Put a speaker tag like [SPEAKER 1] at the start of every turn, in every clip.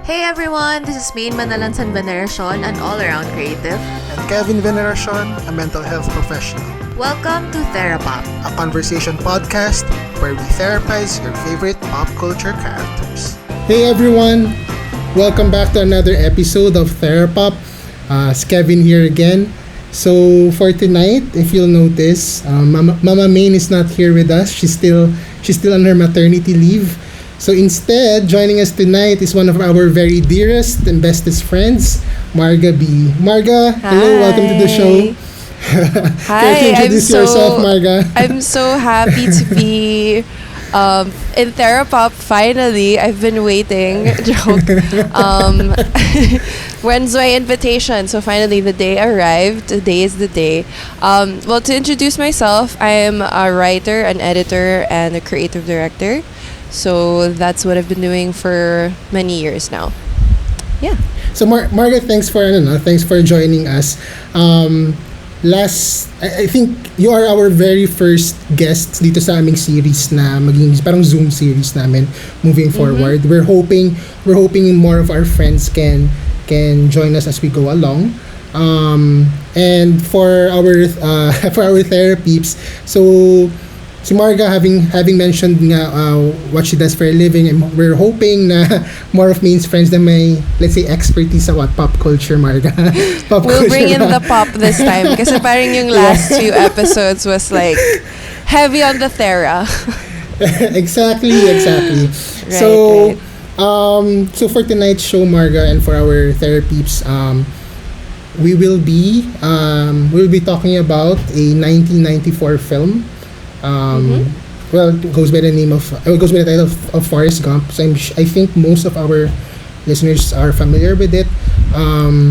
[SPEAKER 1] Hey everyone, this is Maine Manalansan Veneracion, an all-around creative.
[SPEAKER 2] And Kevin Veneracion, a mental health professional.
[SPEAKER 1] Welcome to Therapop,
[SPEAKER 2] a conversation podcast where we therapize your favorite pop culture characters.
[SPEAKER 3] Hey everyone! Welcome back to another episode of Therapop. It's Kevin here again. So for tonight, if you'll notice, Mama Maine is not here with us. She's still on her maternity leave. So instead, joining us tonight is one of our very dearest and bestest friends, Marga B. Marga, hello, welcome to the show.
[SPEAKER 4] Hi,
[SPEAKER 3] Can you introduce yourself, Marga?
[SPEAKER 4] I'm so happy to be in Therapop finally. I've been waiting. Joke. When's my invitation? So finally the day arrived. Today is the day. Well, to introduce myself, I am a writer, an editor, and a creative director. So that's what I've been doing for many years now. Yeah.
[SPEAKER 3] So Marga, thanks for joining us. I think you are our very first guest dito sa aming series na maging parang Zoom series namin moving forward. We're hoping more of our friends can join us as we go along. And for our therapies, so si Marga, having mentioned nga what she does for a living, and we're hoping na more of Maine's friends na may, let's say, expertise sa pop culture, Marga.
[SPEAKER 4] We'll bring in the pop this time kasi parang yung last few episodes was like heavy on the Thera.
[SPEAKER 3] Exactly.
[SPEAKER 4] Right,
[SPEAKER 3] So,
[SPEAKER 4] right.
[SPEAKER 3] So for tonight's show, Marga, and for our therapies, we'll be talking about a 1994 film. Well, it goes by the title of Forrest Gump. So I think most of our listeners are familiar with it.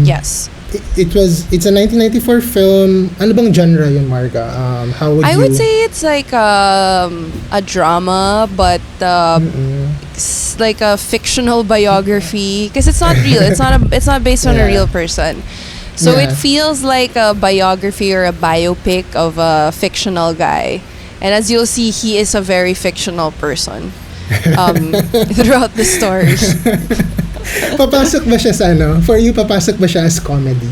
[SPEAKER 4] Yes.
[SPEAKER 3] It's a 1994 film. Ano bang genre yun, Marga?
[SPEAKER 4] I would say it's like a drama, but it's like a fictional biography because it's not real. It's not based on a real person. So it feels like a biography or a biopic of a fictional guy. And as you'll see, he is a very fictional person throughout the story.
[SPEAKER 3] Papasok ba siya sa For you, papasok ba siya as comedy?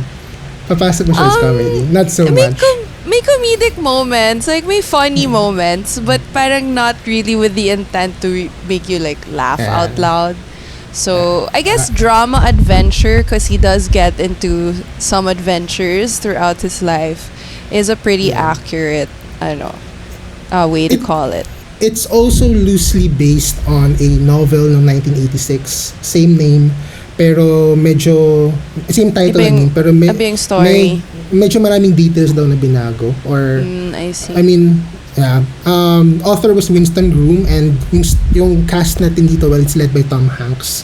[SPEAKER 3] Papasok ba siya as comedy? Not so much.
[SPEAKER 4] May comedic moments, like may funny moments, but parang not really with the intent to make you like laugh out loud. So I guess drama adventure, because he does get into some adventures throughout his life, is a pretty accurate, way to call it.
[SPEAKER 3] It's also loosely based on a novel ng 1986, same name, pero medyo same title pero
[SPEAKER 4] ibang story.
[SPEAKER 3] Medyo maraming details daw na binago, or
[SPEAKER 4] I see.
[SPEAKER 3] I mean, author was Winston Groom, and yung cast natin dito, well, it's led by Tom Hanks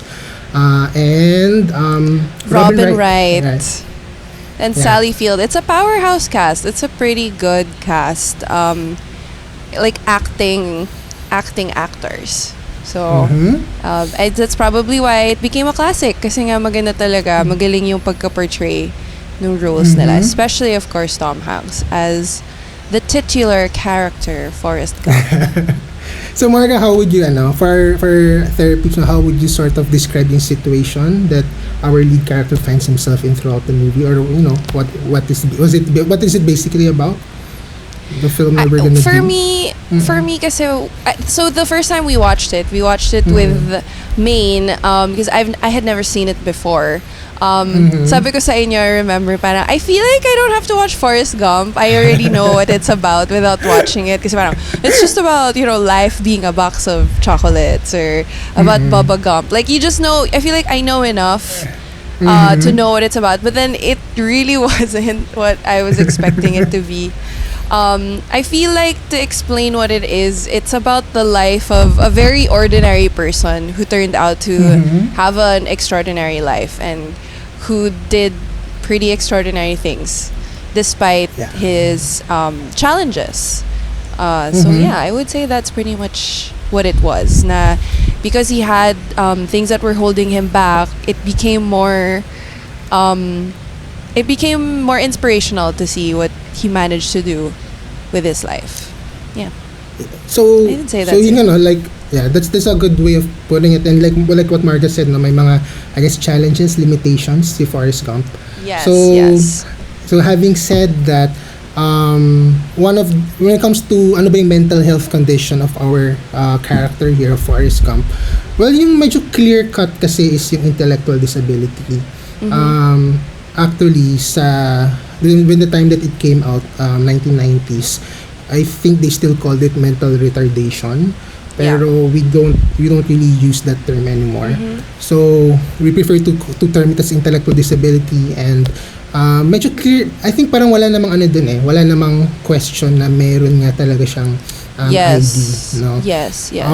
[SPEAKER 3] and
[SPEAKER 4] Robin Wright. And Sally Field. It's a powerhouse cast. It's a pretty good cast. Like acting actors. So, that's probably why it became a classic. Kasi nga maganda talaga, magaling yung pagka-portray ng roles nila. Especially, of course, Tom Hanks as the titular character, Forrest Gump.
[SPEAKER 3] So, Marga, how would you, for therapy, how would you sort of describe yung situation that our lead character finds himself in throughout the movie, or what is it basically about? The film that we're gonna do?
[SPEAKER 4] For me, kasi so the first time we watched it with Maine, because I had never seen it before. Sabi ko sa inyo, I remember, parang I feel like I don't have to watch Forrest Gump. I already know what it's about without watching it. Kasi parang it's just about life being a box of chocolates, or about Bubba Gump. Like, you just know. I feel like I know enough to know what it's about. But then it really wasn't what I was expecting it to be. I feel like, to explain what it is, it's about the life of a very ordinary person who turned out to have an extraordinary life, and who did pretty extraordinary things despite his challenges. So yeah, I would say that's pretty much what it was. Na because he had things that were holding him back, it became more inspirational to see what he managed to do with his life. Yeah.
[SPEAKER 3] So,
[SPEAKER 4] I would say
[SPEAKER 3] so
[SPEAKER 4] that's
[SPEAKER 3] yun
[SPEAKER 4] it.
[SPEAKER 3] like yeah, that's a good way of putting it. And like what Marga said, no, may mga, I guess, challenges, limitations si Forrest Gump.
[SPEAKER 4] Yes,
[SPEAKER 3] So
[SPEAKER 4] yes.
[SPEAKER 3] so having said that, when it comes to ano ba yung mental health condition of our character here, of Forrest Gump, well, yung medyo clear cut kasi is yung intellectual disability. Actually, when the time that it came out, 1990s, I think they still called it mental retardation. Pero we don't really use that term anymore. So we prefer to term it as intellectual disability. And medyo clear, I think parang wala namang ano dun eh, wala namang question na meron nga talaga siyang
[SPEAKER 4] Yes.
[SPEAKER 3] ID, no?
[SPEAKER 4] Yes, yes.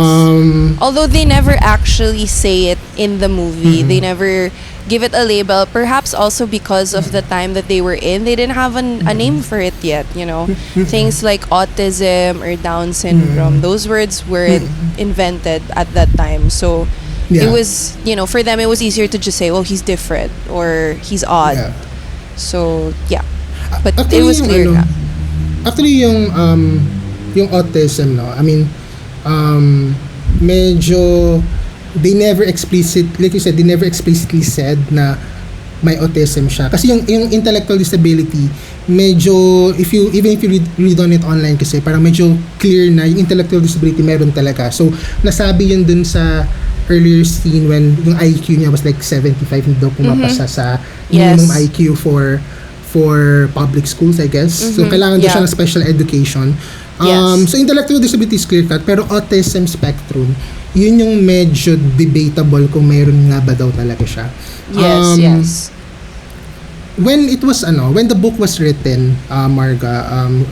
[SPEAKER 4] Although they never actually say it in the movie, they never give it a label. Perhaps also because of the time that they were in, they didn't have a name for it yet. You know, things like autism or Down syndrome, those words weren't invented at that time. So
[SPEAKER 3] Yeah.
[SPEAKER 4] it was, you know, for them it was easier to just say, "Oh, he's different" or "He's odd."
[SPEAKER 3] Yeah.
[SPEAKER 4] So yeah, but it
[SPEAKER 3] Actually,
[SPEAKER 4] was
[SPEAKER 3] yung
[SPEAKER 4] clear.
[SPEAKER 3] ano, actually yung autism, no, I mean, medyo they never like you said, they never explicitly said na may autism siya. Kasi yung intellectual disability, medyo even if you read on it online, kasi parang medyo clear na yung intellectual disability meron talaga. So nasabi yun dun sa earlier scene when yung IQ niya was like 75, hindi daw pumapasa sa minimum
[SPEAKER 4] Yes.
[SPEAKER 3] IQ for public schools, I guess. So kailangan daw siya ng special education.
[SPEAKER 4] Yes.
[SPEAKER 3] So intellectual disability is clear cut, pero autism spectrum, yun yung medyo debatable kung meron nga ba daw talaga siya.
[SPEAKER 4] Yes, yes.
[SPEAKER 3] When the book was written, Marga,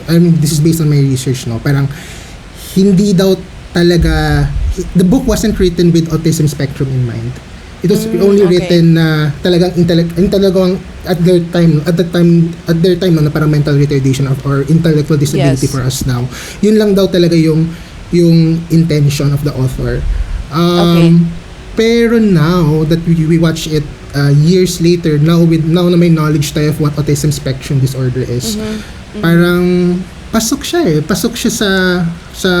[SPEAKER 3] I mean, this is based on my research, no, parang hindi daw talaga, the book wasn't written with autism spectrum in mind. It was only
[SPEAKER 4] okay.
[SPEAKER 3] written na talagang talagang at their time no, na parang mental retardation or intellectual disability
[SPEAKER 4] Yes.
[SPEAKER 3] for us now. Yun lang daw talaga yung intention of the author.
[SPEAKER 4] Okay.
[SPEAKER 3] Pero now that we watch it years later, now na may knowledge tayo of what autism spectrum disorder is, parang pasok siya sa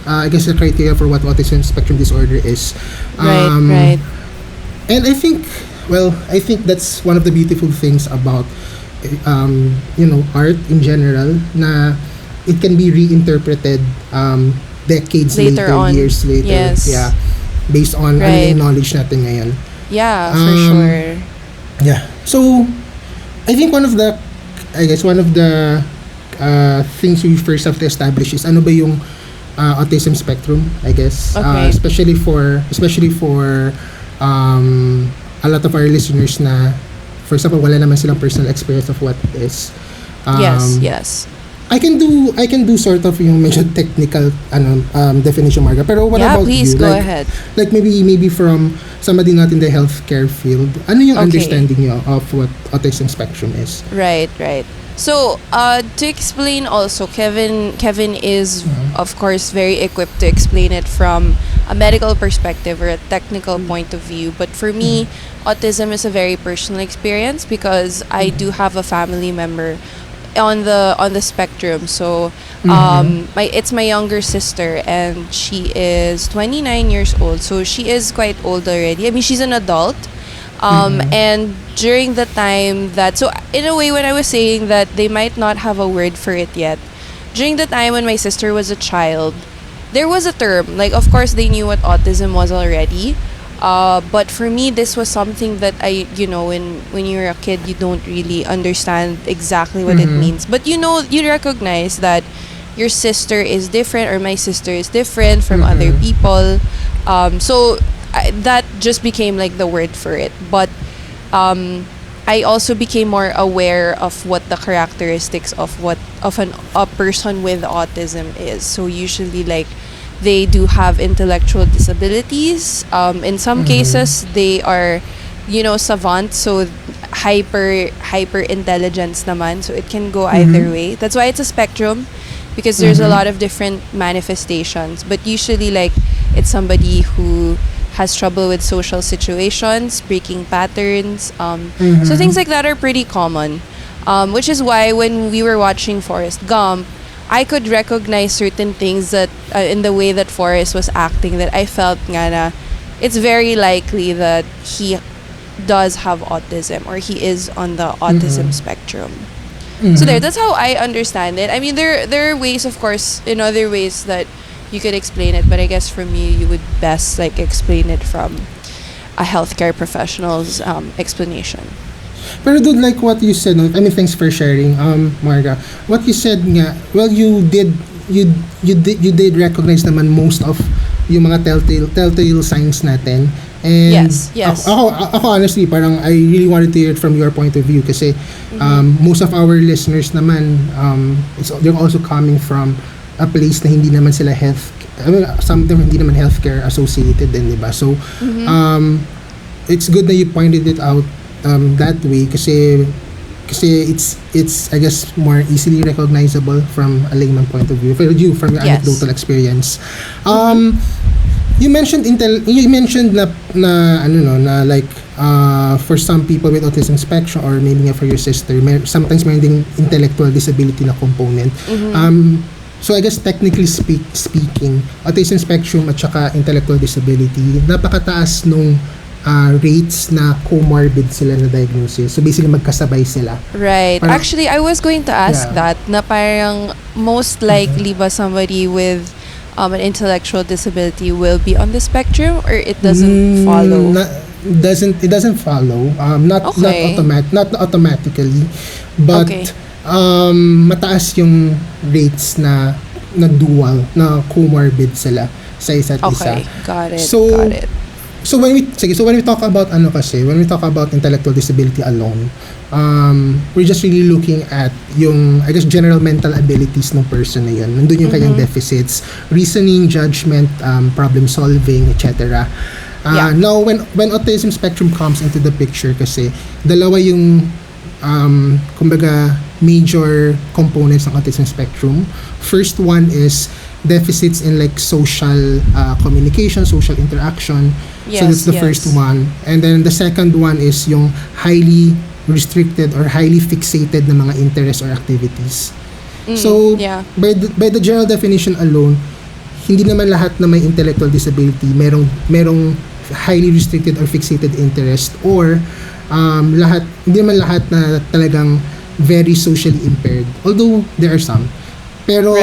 [SPEAKER 3] I guess the criteria for what autism spectrum disorder is.
[SPEAKER 4] Right.
[SPEAKER 3] And I think that's one of the beautiful things about art in general, na it can be reinterpreted decades
[SPEAKER 4] Later
[SPEAKER 3] later,
[SPEAKER 4] on.
[SPEAKER 3] years later.
[SPEAKER 4] Yes.
[SPEAKER 3] Yeah. Based on
[SPEAKER 4] Right.
[SPEAKER 3] yung knowledge natin ngayon.
[SPEAKER 4] Yeah, for sure.
[SPEAKER 3] Yeah. So I think one of the things we first have to establish is ano ba yung autism spectrum, I guess.
[SPEAKER 4] Okay.
[SPEAKER 3] Especially for a lot of our listeners na, for example, wala naman silang personal experience of what it is.
[SPEAKER 4] Yes.
[SPEAKER 3] I can do sort of yung medyo technical definition, Marga. Pero what
[SPEAKER 4] Yeah,
[SPEAKER 3] about
[SPEAKER 4] please
[SPEAKER 3] you?
[SPEAKER 4] go ahead.
[SPEAKER 3] Like maybe from somebody not in the healthcare field, ano yung
[SPEAKER 4] Okay.
[SPEAKER 3] understanding niyo of what autism spectrum is?
[SPEAKER 4] Right. So, to explain also, Kevin is, of course, very equipped to explain it from a medical perspective or a technical point of view. But for me, autism is a very personal experience because I do have a family member on the spectrum. So, it's my younger sister, and she is 29 years old. So she is quite old already. I mean, she's an adult. And during the time that, so in a way, when I was saying that they might not have a word for it yet, during the time when my sister was a child, there was a term. Like, of course, they knew what autism was already. But for me, this was something that when you're a kid, you don't really understand exactly what it means. But you recognize that your sister is different, or my sister is different from other people. So that just became like the word for it. But I also became more aware of what the characteristics of a person with autism is. So usually, like, they do have intellectual disabilities. In some cases, they are, savant, so hyper intelligence naman. So it can go either way. That's why it's a spectrum, because there's a lot of different manifestations. But usually, like, it's somebody who has trouble with social situations, breaking patterns. So things like that are pretty common. Which is why when we were watching Forrest Gump, I could recognize certain things that in the way that Forrest was acting, that I felt nga na it's very likely that he does have autism, or he is on the autism spectrum. So that's how I understand it. I mean, there are ways, of course, in other ways that you could explain it, but I guess for me, you would best like explain it from a healthcare professional's explanation.
[SPEAKER 3] Pero dude, like what you said, no? I mean, thanks for sharing, Marga. What you said nga, well, you did recognize naman most of yung mga telltale signs natin. And
[SPEAKER 4] yes.
[SPEAKER 3] Ako honestly, parang I really wanted to hear it from your point of view kasi most of our listeners naman, they're also coming from a place na hindi naman sila some of them hindi naman healthcare associated din, diba? So, it's good that you pointed it out that way kasi it's I guess more easily recognizable from a layman point of view, from your anecdotal experience. You mentioned na like for some people with autism spectrum, or maybe nga for your sister, sometimes may ding intellectual disability na component. So I guess technically speaking, autism spectrum at saka intellectual disability, napakataas nung rates na comorbid sila na diagnosis. So basically magkasabay sila.
[SPEAKER 4] Right. Actually, I was going to ask that, na parang most likely ba somebody with an intellectual disability will be on the spectrum, or it doesn't follow?
[SPEAKER 3] It doesn't follow. Not automatically, but mataas yung rates na dual, na comorbid sila sa isa't isa.
[SPEAKER 4] Okay, got it.
[SPEAKER 3] So when we talk about intellectual disability alone, we're just really looking at yung, I guess, general mental abilities ng person na yun. Nandun yung kanyang deficits, reasoning, judgment, problem solving, etc. Now, when autism spectrum comes into the picture, kasi dalawa yung kumbaga major components ng autism spectrum. First one is deficits in like social communication, social interaction. So that's the first one. And then the second one is yung highly restricted or highly fixated na mga interests or activities. So by the general definition alone, hindi naman lahat na may intellectual disability merong highly restricted or fixated interest, or hindi naman lahat na talagang very socially impaired, although there are some. Pero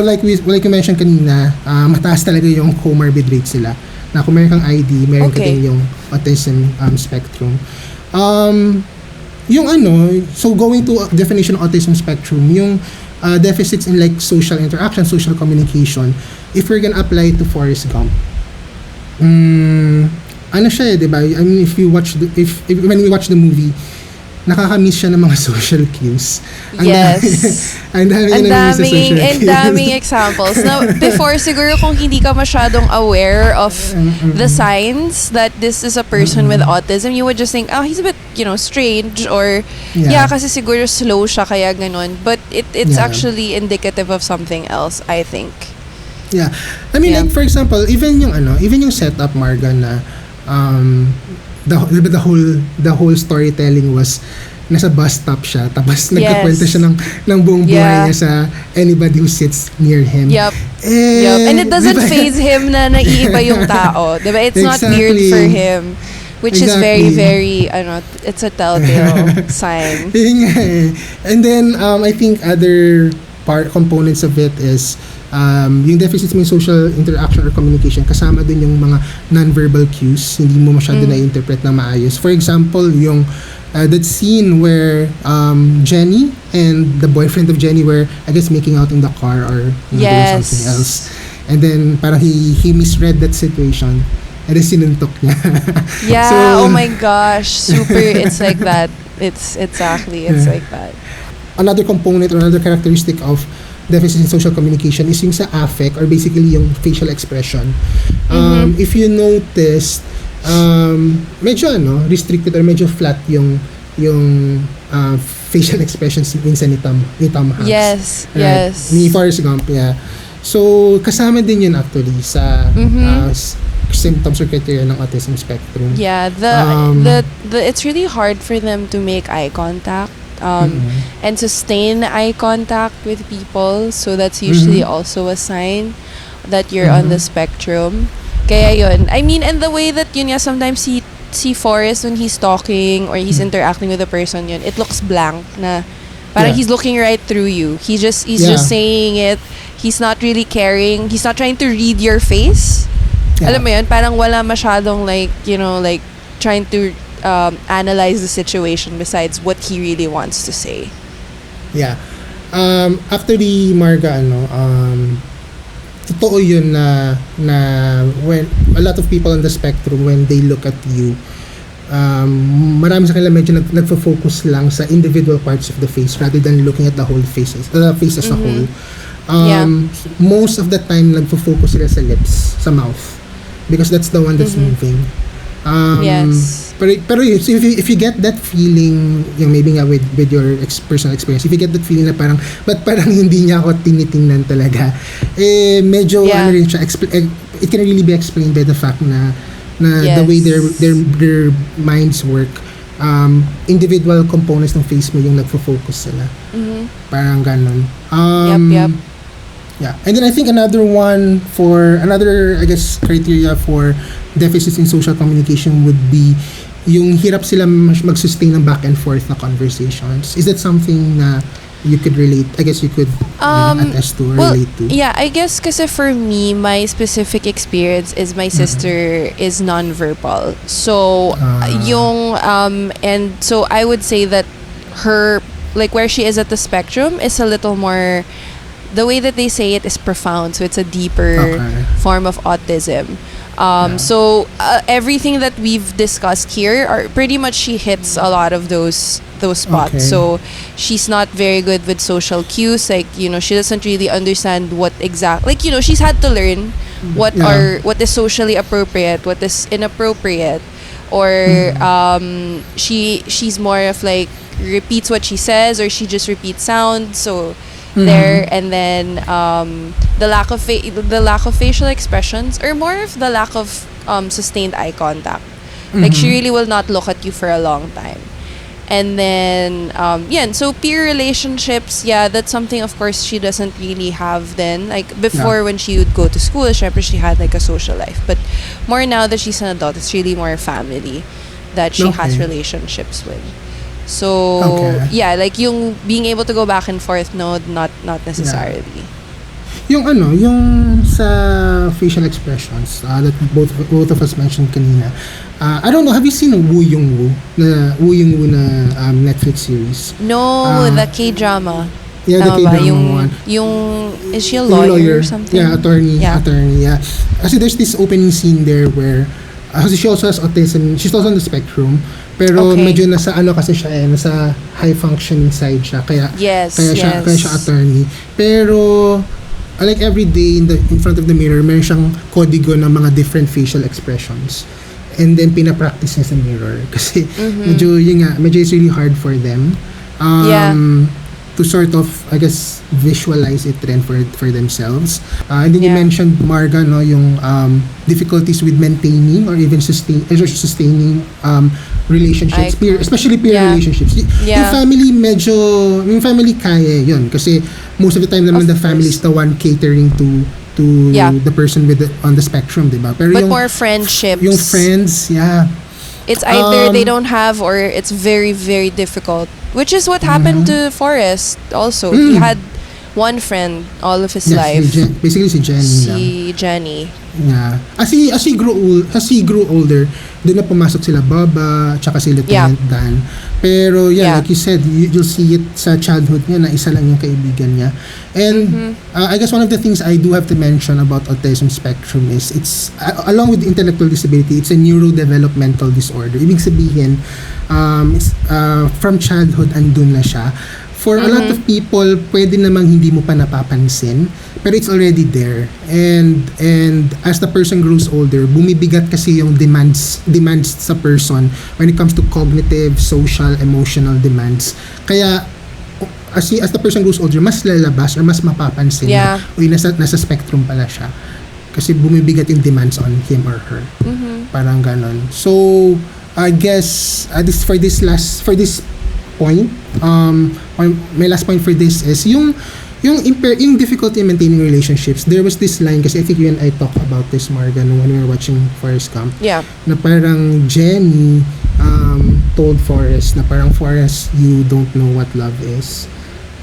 [SPEAKER 3] like you mentioned kanina, mataas talaga yung comorbid rate sila, na kung meron kang ID, meron ka din yung autism spectrum. So going to definition of autism spectrum, yung deficits in like social interaction, social communication, if we're gonna apply it to Forrest Gump, ano siya, diba? I mean, when we watch the movie, nakakamiss siya ng mga social cues. Ang
[SPEAKER 4] daming examples. Now, before, siguro kung hindi ka masyadong aware of the signs that this is a person with autism, you would just think, he's a bit, strange, or kasi siguro slow siya, kaya ganun. But it's actually indicative of something else, I think.
[SPEAKER 3] Yeah. I mean, like, for example, even yung setup, Marga, na the whole storytelling was nasa bus stop siya, tapos nagkakwento siya ng buong buhay niya sa anybody who sits near him.
[SPEAKER 4] And it doesn't faze him na naiiba yung tao, diba? It's not weird for him, which is very, very, it's a telltale sign.
[SPEAKER 3] And then I think other components of it is yung deficits may social interaction or communication, kasama din yung mga non-verbal cues, hindi mo masyado na-interpret na maayos. For example, yung that scene where Jenny and the boyfriend of Jenny were, I guess, making out in the car or doing something else. And then parang he misread that situation and then sinuntok niya.
[SPEAKER 4] So, oh my gosh, super, it's like that. It's like that.
[SPEAKER 3] Another component or another characteristic of deficit in social communication is yung sa affect, or basically yung facial expression. If you noticed, medyo restricted or medyo flat yung facial expressions minsan ni Tom Hanks.
[SPEAKER 4] Yes.
[SPEAKER 3] Ni Forrest Gump, So, kasama din yun actually sa symptoms or criteria ng autism spectrum.
[SPEAKER 4] It's really hard for them to make eye contact. and sustain eye contact with people. So that's usually also a sign that you're on the spectrum. Kaya yun. I mean, and the way that yun nga, sometimes si Forrest when he's talking or he's interacting with a person, yun, it looks blank na parang he's looking right through you. He's just saying it. He's not really caring. He's not trying to read your face. Alam mo yun, parang wala masyadong like, you know, like trying to analyze the situation besides what he really wants to say.
[SPEAKER 3] Yeah. After the Marga, totoo yun na when a lot of people on the spectrum, when they look at you, marami sa kanila medyo nagfo-focus lang sa individual parts of the face rather than looking at the whole face as a whole. Most of the time nagfo-focus sila sa lips, sa mouth, because that's the one that's moving.
[SPEAKER 4] Yes.
[SPEAKER 3] Pero if you get that feeling, yung maybe nga with your personal experience, if you get that feeling na parang ba't parang hindi niya ako tinitingnan talaga, medyo ano rin siya, it can really be explained by the fact na the way their minds work, individual components ng face mo yung nagfo-focus sila. Parang ganun. Yeah. And then I think another I guess criteria for deficits in social communication would be yung hirap sila mag-sustain ng back and forth na conversations. Is that something na you could relate, I guess you could attest to or relate to?
[SPEAKER 4] Yeah, I guess kasi for me, my specific experience is my sister is non-verbal. So, and so I would say that her, like where she is at the spectrum is a little more, the way that they say it is profound. So it's a deeper form of autism. So everything that we've discussed here are pretty much, she hits a lot of those spots. So she's not very good with social cues, like, you know, she doesn't really understand what like, you know, she's had to learn what is socially appropriate, what is inappropriate, or she's more of like repeats what she says, or she just repeats sounds. So there, and then the lack of facial expressions, or more of the lack of sustained eye contact. Like she really will not look at you for a long time. And then so peer relationships, that's something of course she doesn't really have then. Like before, when she would go to school, she had like a social life, but more now that she's an adult, it's really more family that she has relationships with. So like yung being able to go back and forth, no, not necessarily.
[SPEAKER 3] Yung sa facial expressions that both of us mentioned kanina, I don't know, have you seen Wu Yung Wu na Netflix series?
[SPEAKER 4] No, the K-drama.
[SPEAKER 3] Yeah, the K-drama one.
[SPEAKER 4] Is she a lawyer or something?
[SPEAKER 3] Yeah, attorney. Kasi there's this opening scene there where she also has autism. She's also on the spectrum. Pero medyo nasa kasi siya nasa high functioning side siya. Kaya siya attorney. Pero like every day in front of the mirror, meron siyang kodigo ng mga different facial expressions. And then pina-practice niya sa mirror kasi medyo it's really hard for them. To sort of, I guess, visualize it rin for themselves. And then you mentioned, Marga, yung difficulties with maintaining or even sustaining relationships, especially peer relationships. Yung family kaya yun kasi most of the time naman the family is the one catering to the person on the spectrum, diba? Pero
[SPEAKER 4] but more friendships.
[SPEAKER 3] Yung friends,
[SPEAKER 4] it's either they don't have, or it's very, very difficult. Which is what happened to Forrest also. He had one friend all of his life.
[SPEAKER 3] Basically si
[SPEAKER 4] Jenny.
[SPEAKER 3] Yeah. As he grew older, doon na pumasok sila Baba, tsaka si Lieutenant Dan. Pero like you said, you'll see it sa childhood niya na isa lang yung kaibigan niya. And I guess one of the things I do have to mention about autism spectrum is it's along with intellectual disability, it's a neurodevelopmental disorder. Ibig sabihin, from childhood andun na siya. For a lot of people, pwede namang hindi mo pa napapansin, pero it's already there. And as the person grows older, bumibigat kasi yung demands sa person when it comes to cognitive, social, emotional demands. Kaya as the person grows older, mas lalabas or mas mapapansin na nasa spectrum pala siya. Kasi bumibigat yung demands on him or her. Parang ganon. So I guess for this point, my last point for this is yung difficulty in maintaining relationships. There was this line, kasi I think you and I talked about this, Marga, when we were watching Forrest Gump.
[SPEAKER 4] Yeah.
[SPEAKER 3] Na parang Jenny told Forrest na parang, Forrest, you don't know what love is.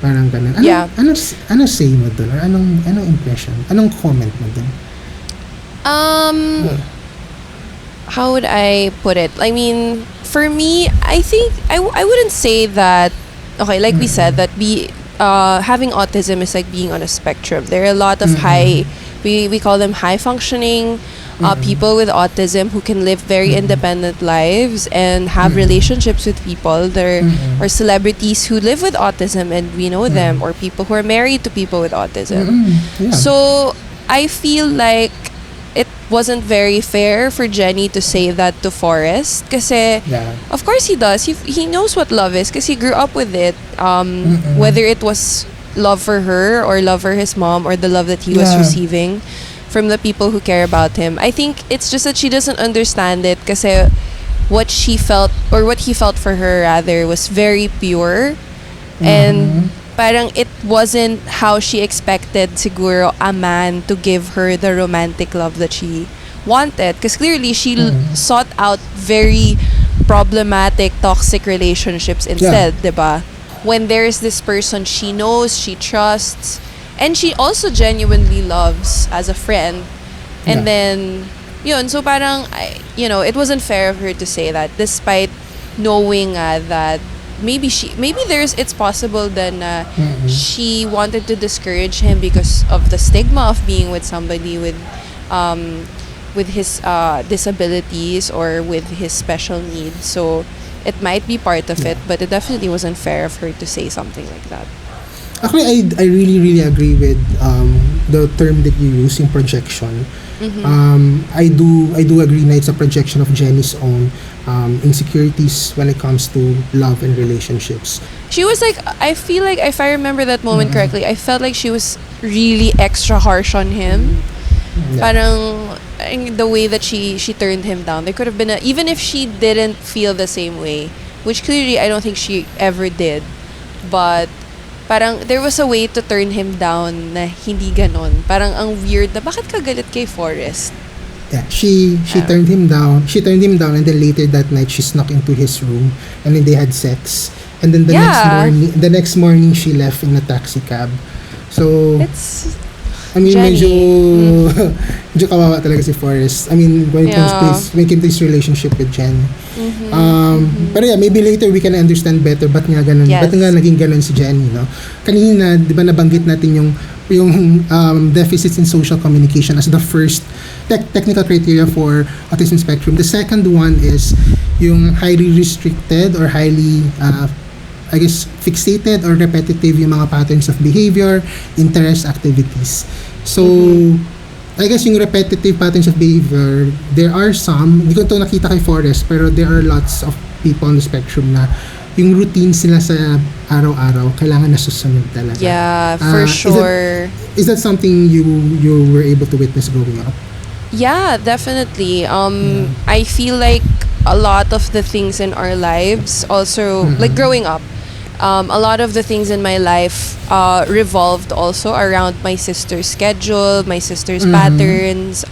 [SPEAKER 3] Parang ganun. Ano say mo dun? Or anong impression? Anong comment mo dun?
[SPEAKER 4] How would I put it? I mean, for me, I think I wouldn't say that. Okay, like we said, that having autism is like being on a spectrum. There are a lot of we call them high functioning people with autism who can live very independent lives and have relationships with people. There are celebrities who live with autism and we know them, or people who are married to people with autism. So I feel like it wasn't very fair for Jenny to say that to Forrest, kasi of course he does. He knows what love is because he grew up with it. Whether it was love for her or love for his mom or the love that he was receiving from the people who care about him. I think it's just that she doesn't understand it kasi what she felt, or what he felt for her rather, was very pure. And parang it wasn't how she expected siguro a man to give her the romantic love that she wanted. Because clearly she sought out very problematic, toxic relationships instead, diba? When there's this person she knows, she trusts, and she also genuinely loves as a friend. And then, yun, so parang, it wasn't fair of her to say that, despite knowing that maybe it's possible then she wanted to discourage him because of the stigma of being with somebody with his disabilities or with his special needs. So it might be part of it, but it definitely wasn't fair of her to say something like that.
[SPEAKER 3] Actually, I really, really agree with the term that you use, in projection. I do agree na it's a projection of Jenny's own insecurities when it comes to love and relationships.
[SPEAKER 4] She was like, I feel like, if I remember that moment correctly, I felt like she was really extra harsh on him. Parang the way that she turned him down. There could have been even if she didn't feel the same way, which clearly I don't think she ever did, but parang there was a way to turn him down na hindi ganon. Parang ang weird na, bakit ka galit kay Forrest?
[SPEAKER 3] Yeah, she turned him down. She turned him down, and then later that night she snuck into his room, and then they had sex. And then the next morning she left in a taxi cab. So
[SPEAKER 4] It's
[SPEAKER 3] I mean,
[SPEAKER 4] Jenny.
[SPEAKER 3] medyo kawawa talaga si Forrest. I mean, when it came to his relationship with Jen. Pero yeah, maybe later we can understand better ba't nga ganun.
[SPEAKER 4] Yes.
[SPEAKER 3] Ba't nga naging ganun si Jenny, no? Kanina, di ba nabanggit natin yung deficits in social communication as the first technical criteria for autism spectrum. The second one is yung highly restricted or highly fixated or repetitive yung mga patterns of behavior, interest, activities. So, I guess yung repetitive patterns of behavior, there are some, hindi ko ito nakita kay Forrest, pero there are lots of people on the spectrum na yung routines nila sa araw-araw, kailangan nasusunod talaga.
[SPEAKER 4] Yeah, for sure.
[SPEAKER 3] Is that something you were able to witness growing up?
[SPEAKER 4] Yeah, definitely. I feel like a lot of the things in our lives also, like growing up, a lot of the things in my life revolved also around my sister's schedule, my sister's patterns.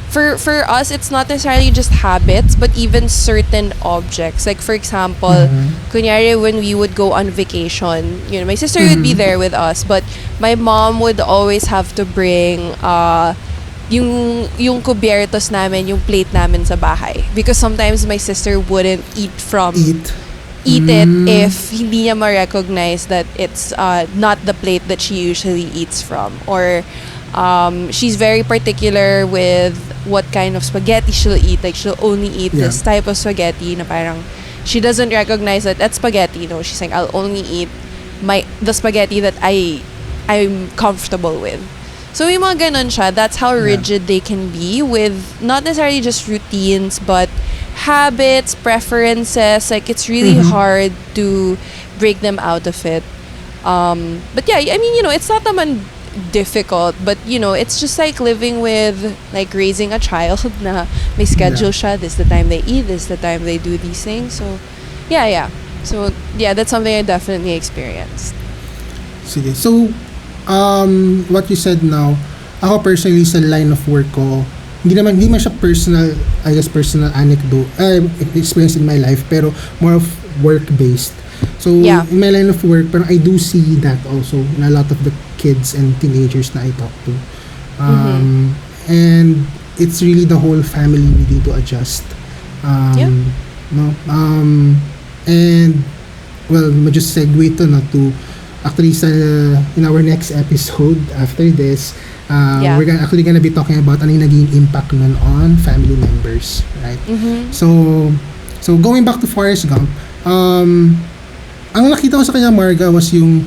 [SPEAKER 4] For us, it's not necessarily just habits, but even certain objects. Like, for example, kunyari, when we would go on vacation, my sister would be there with us, but my mom would always have to bring yung kubiertos namin, yung plate namin sa bahay. Because sometimes my sister wouldn't eat it if hindi niya ma-recognize that it's not the plate that she usually eats from. Or she's very particular with what kind of spaghetti she'll eat. Like, she'll only eat this type of spaghetti na parang she doesn't recognize that that's spaghetti. No, she's like, I'll only eat the spaghetti that I'm comfortable with. So yung mga ganun siya, that's how rigid they can be with not necessarily just routines, but habits, preferences. Like, it's really hard to break them out of it. But yeah, I mean, it's not naman difficult, but it's just like living with, like, raising a child na may schedule siya. This is the time they eat, this is the time they do these things. So yeah. So, yeah, that's something I definitely experienced.
[SPEAKER 3] Sige. So, what you said now, ako personally sa line of work ko, hindi man siya personal, I guess personal anecdote, experience in my life, pero more of work-based. So,
[SPEAKER 4] Yeah.
[SPEAKER 3] in my line of work, parang I do see that also in a lot of the kids and teenagers na I talk to. And it's really the whole family needing to adjust.
[SPEAKER 4] Yeah.
[SPEAKER 3] No? And, well, just segue to, no, to actually in our next episode after this,
[SPEAKER 4] Yeah.
[SPEAKER 3] we're actually gonna be talking about ano yung naging impact nun on family members, right? So going back to Forrest Gump, ang nakita ko sa kanya, Marga, was yung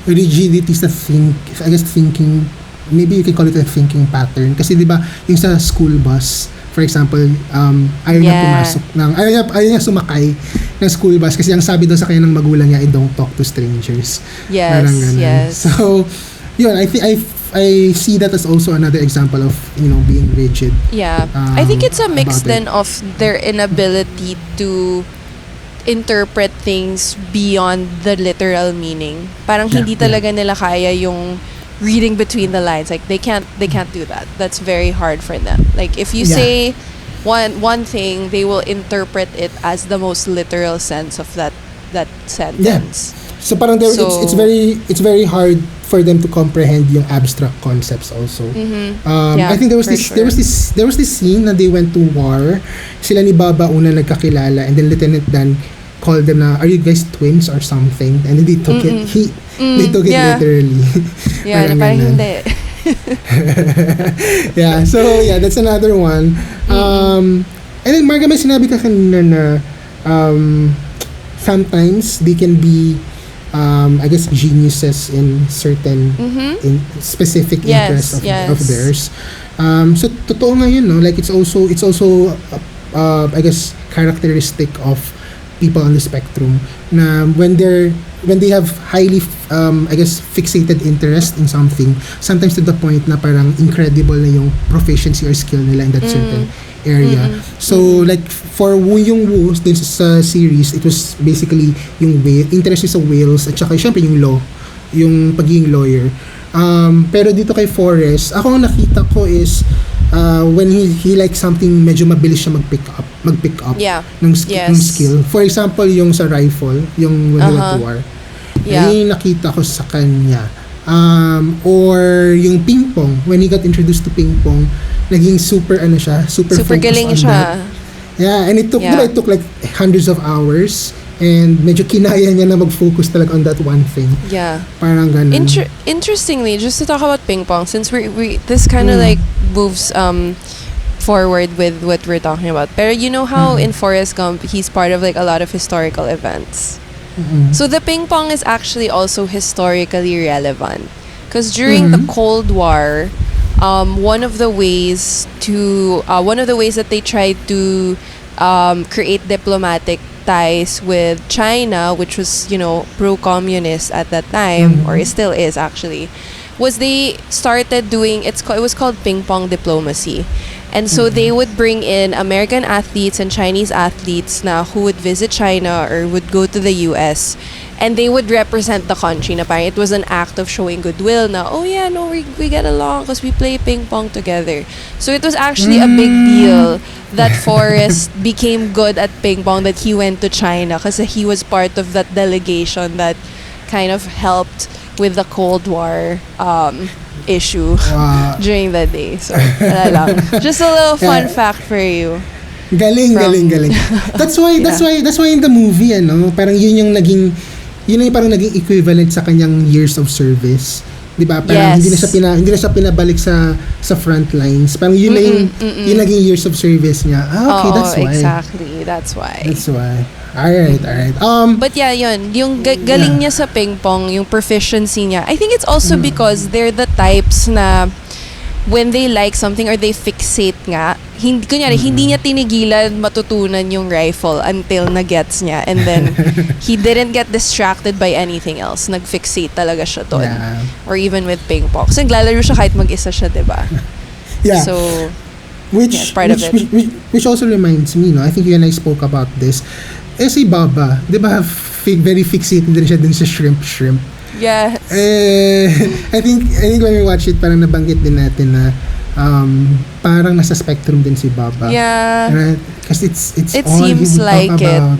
[SPEAKER 3] rigidity sa thinking, maybe you can call it a thinking pattern. Kasi di ba yung sa school bus, for example, ayaw niya pumasok ayaw niya sumakay ng school bus kasi ang sabi daw sa kanya ng magulang niya, don't talk to strangers.
[SPEAKER 4] Yes, yes.
[SPEAKER 3] So, yun, I see that as also another example of, being rigid.
[SPEAKER 4] Yeah. I think it's a mix
[SPEAKER 3] about it.
[SPEAKER 4] then of their inability to interpret things beyond the literal meaning. Parang hindi talaga nila kaya yung reading between the lines. Like they can't do that. That's very hard for them. Like if you say one thing, they will interpret it as the most literal sense of that sentence.
[SPEAKER 3] So parang it's very hard for them to comprehend yung abstract concepts also.
[SPEAKER 4] Yeah,
[SPEAKER 3] I think there was this scene na they went to war. Sila ni Baba una nagkakilala, and then Lieutenant Dan called them na, are you guys twins or something? And then they took it literally.
[SPEAKER 4] Yeah, parang hindi.
[SPEAKER 3] Yeah, so yeah, that's another one. And then Marga, may sinabi ka kanina na sometimes they can be I guess geniuses in certain in specific interests of theirs. So totoo nga yun, no? Like it's also I guess characteristic of people on the spectrum na when they have highly I guess fixated interest in something, sometimes to the point na parang incredible na yung proficiency or skill nila in that certain area. So like for yung Wu dun sa series, it was basically yung interest sa whales at saka syempre yung law, yung pagiging lawyer. Pero dito kay Forrest, ako ang nakita ko is when he likes something medyo mabilis siya mag-pick up ng skill. For example, yung sa rifle, yung when he went to war. Yung nakita ko sa kanya. Or yung ping pong, when he got introduced to ping pong, naging super focused
[SPEAKER 4] galing
[SPEAKER 3] on
[SPEAKER 4] siya.
[SPEAKER 3] that. Yeah, and it took like hundreds of hours. And medyo kinaya niya na mag-focus talaga on that one thing.
[SPEAKER 4] Yeah.
[SPEAKER 3] Parang ganun.
[SPEAKER 4] Interestingly, just to talk about ping pong, since we this kind of like moves forward with what we're talking about. Pero you know how in Forrest Gump, he's part of like a lot of historical events. So the ping pong is actually also historically relevant. Because during the Cold War, one of the ways that they tried to create diplomatic ties with China, which was, pro-communist at that time, or it still is actually, was they started doing, it was called ping pong diplomacy. And so they would bring in American athletes and Chinese athletes na who would visit China or would go to the US, and they would represent the country na parang it was an act of showing goodwill na, oh yeah, no, we get along because we play ping pong together. So it was actually a big deal that Forrest became good at ping pong, that he went to China because he was part of that delegation that kind of helped with the Cold War issue during that day. So, wala lang. Just a little fun fact for you.
[SPEAKER 3] Galing. That's why in the movie, parang yun yung parang naging equivalent sa kanyang years of service. 'Di ba? Parang hindi na siya pinabalik sa front lines. Parang yun na yung naging years of service niya. Okay, that's why.
[SPEAKER 4] Exactly. That's why.
[SPEAKER 3] Alright.
[SPEAKER 4] But yeah, yun. Yung galing niya sa ping pong, yung proficiency niya. I think it's also because they're the types na when they like something or they fixate nga, hindi niya tinigilan matutunan yung rifle until na-gets niya. And then, he didn't get distracted by anything else. Nag-fixate talaga siya doon.
[SPEAKER 3] Yeah.
[SPEAKER 4] Or even with ping pong. Kasi naglalaro siya kahit mag-isa siya, diba?
[SPEAKER 3] Yeah.
[SPEAKER 4] So, part of it.
[SPEAKER 3] Which also reminds me, I think you and I spoke about this. Si Baba, di ba, very fixated din siya dun sa shrimp.
[SPEAKER 4] Yes.
[SPEAKER 3] I think when we watch it, parang nabanggit din natin na parang nasa spectrum din si Baba.
[SPEAKER 4] Yeah.
[SPEAKER 3] Right? Kasi it's
[SPEAKER 4] It
[SPEAKER 3] all he
[SPEAKER 4] seems
[SPEAKER 3] would
[SPEAKER 4] like
[SPEAKER 3] talk
[SPEAKER 4] it.
[SPEAKER 3] about.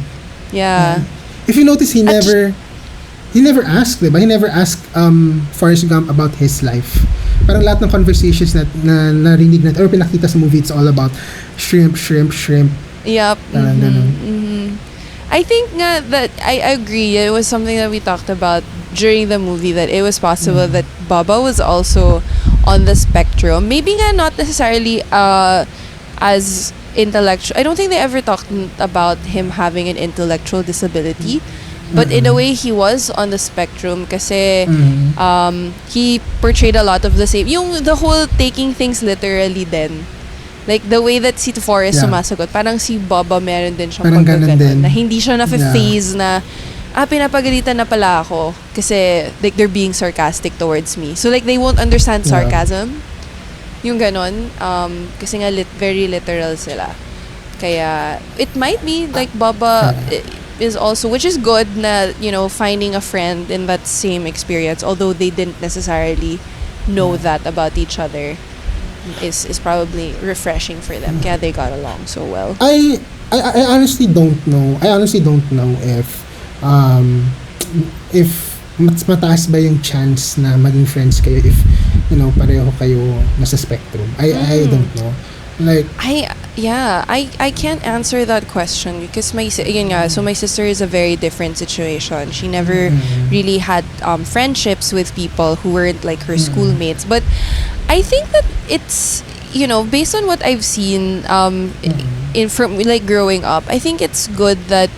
[SPEAKER 4] Yeah.
[SPEAKER 3] If you notice, he never asked, diba? He never asked Forrest Gump about his life. Parang lahat ng conversations na narinig natin or pinakita sa movie, it's all about shrimp.
[SPEAKER 4] Yep.
[SPEAKER 3] Parang ganun.
[SPEAKER 4] I think nga that I agree. It was something that we talked about during the movie, that it was possible that Baba was also on the spectrum. Maybe nga not necessarily as intellectual. I don't think they ever talked about him having an intellectual disability. But in a way, he was on the spectrum kasi he portrayed a lot of the same. Yung the whole taking things literally din. Like, the way that si Forrest sumasagot, parang si Baba meron din siyang
[SPEAKER 3] Parang ganun din.
[SPEAKER 4] na hindi siya na-phase na, pinapagalitan na pala ako kasi, like, they're being sarcastic towards me. So, like, they won't understand sarcasm. Yung ganon. Kasi nga, very literal sila. Kaya, it might be, like, Baba is also, which is good na, finding a friend in that same experience, although they didn't necessarily know that about each other. Is probably refreshing for them. Kaya they got along so well.
[SPEAKER 3] I honestly don't know. If mas mataas ba yung chance na maging friends kayo if pareho kayo nasa spectrum. I don't know. Like
[SPEAKER 4] I can't answer that question because my sister is a very different situation. She never really had friendships with people who weren't like her schoolmates, but I think that it's based on what I've seen in from like growing up, I think it's good that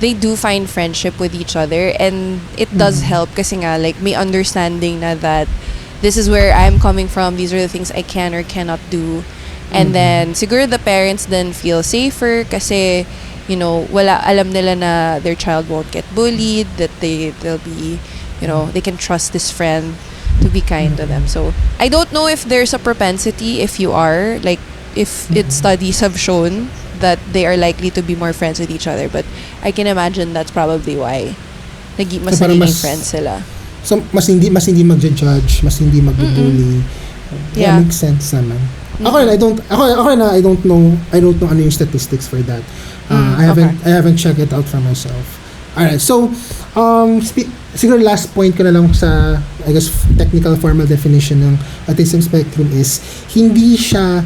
[SPEAKER 4] they do find friendship with each other, and it does help kasi nga like may understanding na that this is where I'm coming from, these are the things I can or cannot do. And then siguro the parents then feel safer kasi wala, alam nila na their child won't get bullied, that they'll be they can trust this friend to be kind to them. So I don't know if there's a propensity, if you are like, if studies have shown that they are likely to be more friends with each other, but I can imagine that's probably why mas naging friends sila.
[SPEAKER 3] So mas hindi magja-judge, mas hindi mag-bully. Yeah, makes sense naman. I don't know ano yung statistics for that. I haven't checked it out for myself. Alright, so siguro last point ko na lang sa, I guess, technical formal definition ng autism spectrum is hindi siya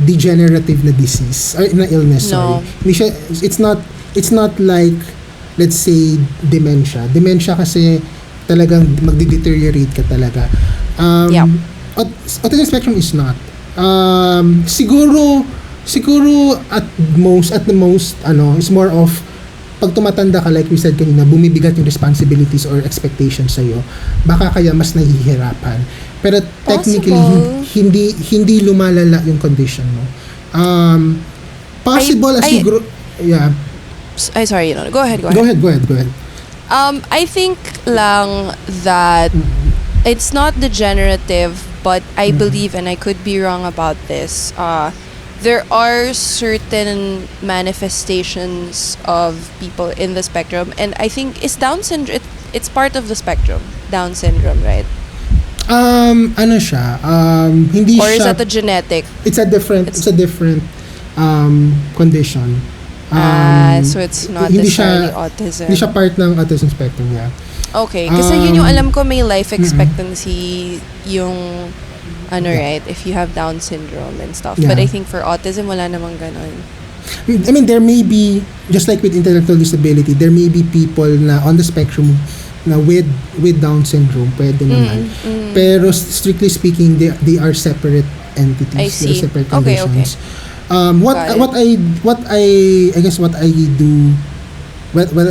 [SPEAKER 3] degenerative na disease or na illness.
[SPEAKER 4] No.
[SPEAKER 3] Sorry, hindi siya, it's not like, let's say, dementia. Dementia kasi talagang magde-deteriorate ka talaga. Autism spectrum is not. Siguro at the most is more of pag tumatanda ka, like we said kanina, bumibigat yung responsibilities or expectations sa'yo, baka kaya mas nahihirapan. Pero technically, hindi lumalala yung condition mo. Possible as you grow... Yeah.
[SPEAKER 4] Sorry, go ahead.
[SPEAKER 3] Go ahead.
[SPEAKER 4] I think lang that it's not degenerative, but I believe, and I could be wrong about this, there are certain manifestations of people in the spectrum, and I think is Down syndrome. It's part of the spectrum, Down syndrome, right?
[SPEAKER 3] Ano siya? Hindi
[SPEAKER 4] or
[SPEAKER 3] siya.
[SPEAKER 4] Or is that a genetic?
[SPEAKER 3] It's a different condition.
[SPEAKER 4] So it's not necessarily autism.
[SPEAKER 3] Hindi siya part ng autism spectrum, yeah.
[SPEAKER 4] Okay, kasi yun yung alam ko, may life expectancy yung right, if you have Down syndrome and stuff.
[SPEAKER 3] Yeah.
[SPEAKER 4] But I think for autism, wala namang ganon.
[SPEAKER 3] I mean, there may be, just like with intellectual disability, there may be people na on the spectrum na with Down syndrome, pwede naman. Pero strictly speaking, they are separate entities.
[SPEAKER 4] I see.
[SPEAKER 3] They're separate conditions.
[SPEAKER 4] Okay.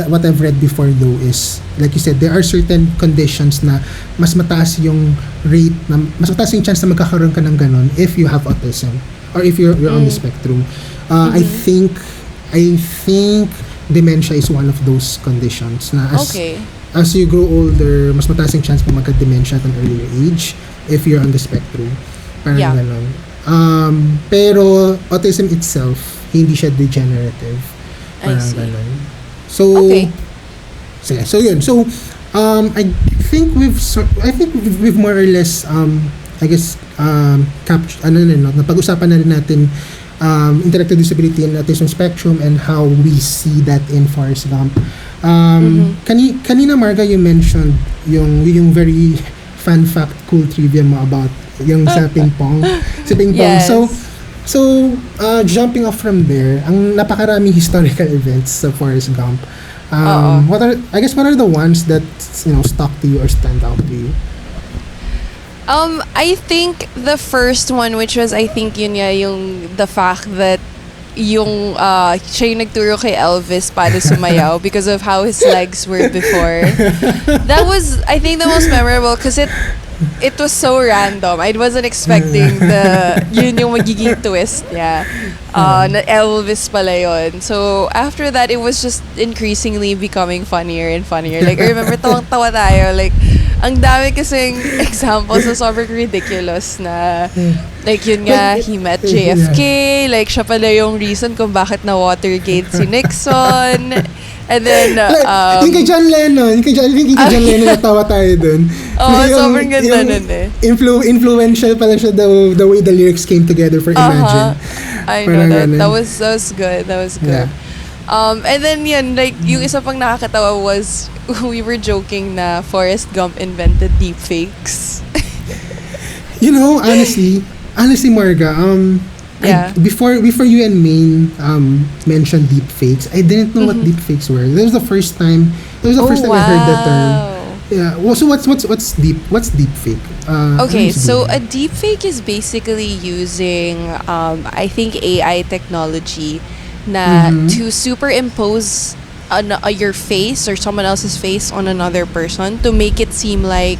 [SPEAKER 3] What I've read before though is, like you said, there are certain conditions na mas mataas yung rate, na mas mataas yung chance na magkakaroon ka ng ganon if you have autism or if you're on the spectrum. I think dementia is one of those conditions na as you grow older, mas mataas yung chance na magka-dementia at an earlier age if you're on the spectrum. Parang ganon. Pero autism itself, hindi siya degenerative. Parang ganon. So, So yun. So I think we've more or less I guess napag-usapan na rin natin intellectual disability and autism spectrum and how we see that in Forrest Gump. Kanina Marga, you mentioned yung very fun fact, cool trivia mo about yung sa ping pong.
[SPEAKER 4] Yes.
[SPEAKER 3] So jumping off from there, ang napakaraming historical events sa Forrest Gump. What are the ones that stuck to you or stand out to you?
[SPEAKER 4] I think the first one, which was I think yung the fact that yung siya yung nagturo kay Elvis paano sumayaw because of how his legs were before. That was I think the most memorable because it was so random. I wasn't expecting yun yung magiging twist niya. Na Elvis pala yun. So, after that, it was just increasingly becoming funnier and funnier. Like, I remember tawang-tawa tayo. Like, ang dami kasing examples na sobrang ridiculous na like yun nga, he met JFK. Like, siya pala yung reason kung bakit na Watergate si Nixon. And then,
[SPEAKER 3] yung kay John Lennon, natawa tayo dun.
[SPEAKER 4] Sobrang ganda nun eh.
[SPEAKER 3] Influential pala siya the way the lyrics came together for Imagine.
[SPEAKER 4] I know that. That was good. Yeah. And then yun, like, yung isa pang nakakatawa was, we were joking na Forrest Gump invented deepfakes.
[SPEAKER 3] Honestly, Marga, before you and Maine mentioned deepfakes, I didn't know what deepfakes were. That was the first time I heard that term. Yeah. Well, so what's deepfake?
[SPEAKER 4] Okay, so a deepfake is basically using I think AI technology to superimpose your face or someone else's face on another person to make it seem like,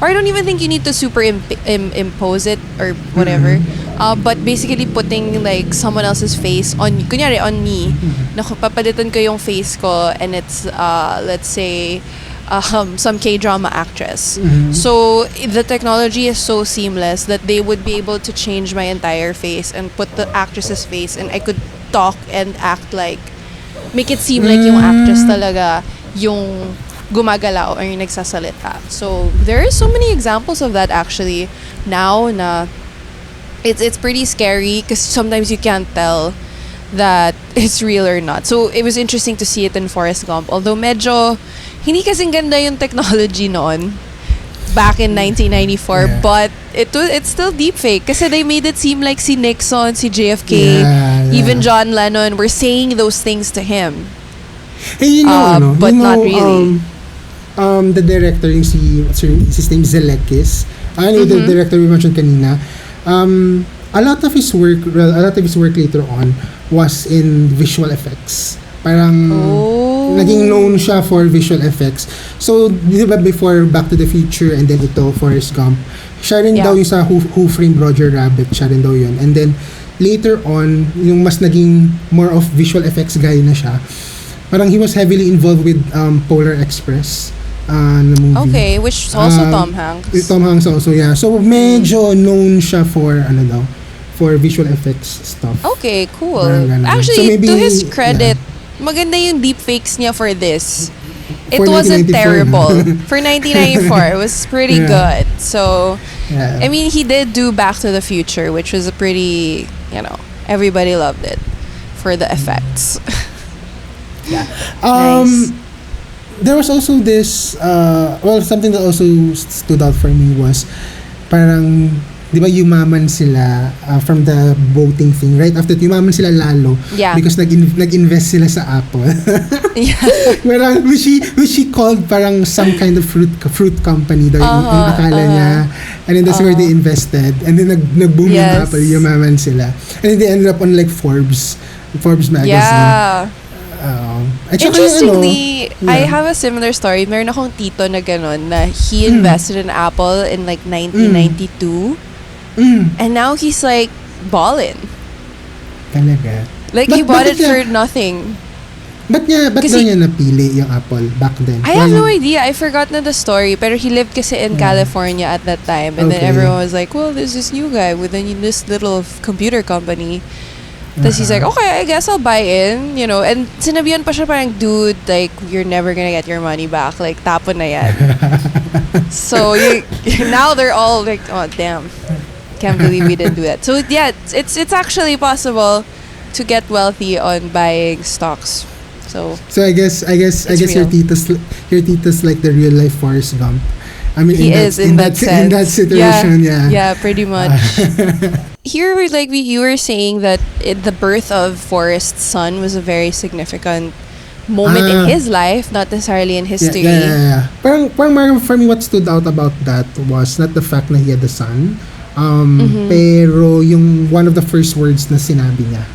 [SPEAKER 4] or I don't even think you need to superimpose it or whatever. But basically putting like someone else's face kunyari on me, papalitan ko yung face ko and it's let's say some K-drama actress. So the technology is so seamless that they would be able to change my entire face and put the actress's face, and I could talk and act like, make it seem like yung actress talaga yung gumagalaw or yung nagsasalita. So there are so many examples of that actually now na it's pretty scary because sometimes you can't tell that it's real or not. So it was interesting to see it in Forrest Gump. Although medyo hindi kasing ganda yung technology noon back in 1994, but it's still deepfake kasi they made it seem like si Nixon, si JFK, even John Lennon were saying those things to him.
[SPEAKER 3] Hey,
[SPEAKER 4] but not really.
[SPEAKER 3] The director, yung his name Zemeckis, the director we mentioned kanina, a lot of his work later on was in visual effects. Parang naging known siya for visual effects. So, di ba before Back to the Future and then ito, Forrest Gump, siya rin daw yung sa Who Framed Roger Rabbit, siya rin daw yun. And then, later on, yung mas naging more of visual effects guy na siya, parang he was heavily involved with Polar Express na movie.
[SPEAKER 4] Okay, which is also Tom Hanks.
[SPEAKER 3] Tom Hanks also, yeah. So, medyo known siya for, for visual effects stuff.
[SPEAKER 4] Okay, cool.
[SPEAKER 3] So
[SPEAKER 4] Actually,
[SPEAKER 3] maybe,
[SPEAKER 4] to his credit, maganda yung deepfakes niya for this. It
[SPEAKER 3] For
[SPEAKER 4] wasn't
[SPEAKER 3] 1994,
[SPEAKER 4] terrible. For 1994, it was pretty good. So, I mean, he did do Back to the Future, which was a pretty, everybody loved it for the effects. Nice.
[SPEAKER 3] There was also this, something that also stood out for me was, parang, di ba yumaman sila from the voting thing, right? After yumaman sila lalo because nag-invest sila sa Apple. Parang which she called parang some kind of fruit company daw yung akala niya, and then that's where they invested, and then nag-boom yung Apple, yumaman sila, and then they ended up on like Forbes magazine.
[SPEAKER 4] Interestingly, I have a similar story. Meron akong tito na ganon na he invested in Apple in like 1992. And now he's like ballin'.
[SPEAKER 3] Talaga.
[SPEAKER 4] Like he bought it for nothing.
[SPEAKER 3] Ba't niya napili yung Apple back then?
[SPEAKER 4] I have no idea. I forgot na the story. Pero he lived kasi in California at that time. And then everyone was like, well, there's this new guy with this little computer company. Tapos he's like, okay, I guess I'll buy in, you know. And sinabihan pa siya parang, dude, like, you're never gonna get your money back. Like, tapon na yan. So, now they're all like, oh, damn. Can't believe we didn't do that. So, yeah, it's actually possible to get wealthy on buying stocks. So
[SPEAKER 3] I guess your tito's like the real life Forrest Gump. I mean,
[SPEAKER 4] he is in that sense.
[SPEAKER 3] In that situation, yeah.
[SPEAKER 4] Yeah, pretty much. Here, like you were saying that the birth of Forrest's son was a very significant moment in his life, not necessarily in history.
[SPEAKER 3] Yeah. Parang for me, what stood out about that was not the fact na he had a son, pero yung one of the first words na sinabi niya,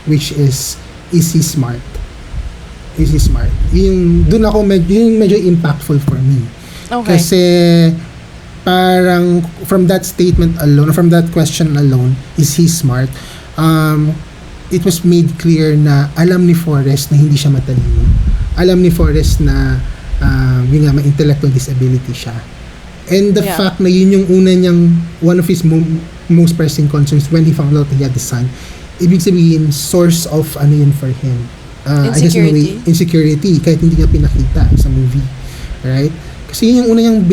[SPEAKER 3] which is he smart? Is he smart? Yung medyo impactful for me.
[SPEAKER 4] Okay.
[SPEAKER 3] Kasi parang from that statement alone, from that question alone, is he smart? It was made clear na alam ni Forrest na hindi siya matalino. Alam ni Forrest na may intellectual disability siya. And the fact na yun yung una niyang, one of his most pressing concerns when he found out he had a son, ibig sabihin, source of ano yun for him. I guess in a way, insecurity, kahit hindi niya pinakita sa movie. Right? Kasi yun yung una niyang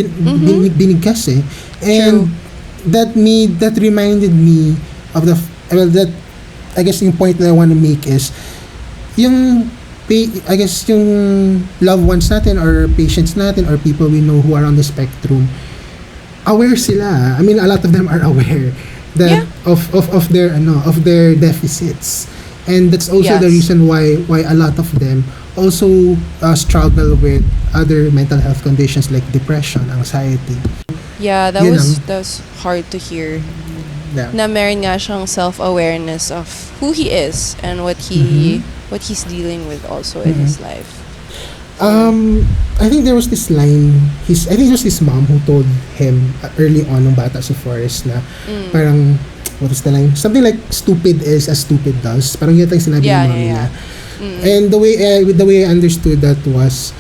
[SPEAKER 3] binigkas eh. And that reminded me of that I guess yung point that I want to make is yung loved ones natin or patients natin or people we know who are on the spectrum, aware sila. I mean, a lot of them are aware that of their deficits. And that's also the reason why a lot of them also struggle with other mental health conditions like depression, anxiety.
[SPEAKER 4] Yeah, that was hard to hear.
[SPEAKER 3] Yeah.
[SPEAKER 4] Na meron nga siyang self-awareness of who he is and what he's dealing with also in his life.
[SPEAKER 3] I think there was this line, I think it was his mom who told him early on nung bata si Forrest na parang, what is the line? Something like stupid is as stupid does. Parang yun yung sinabi ng mom niya. And the way I understood that was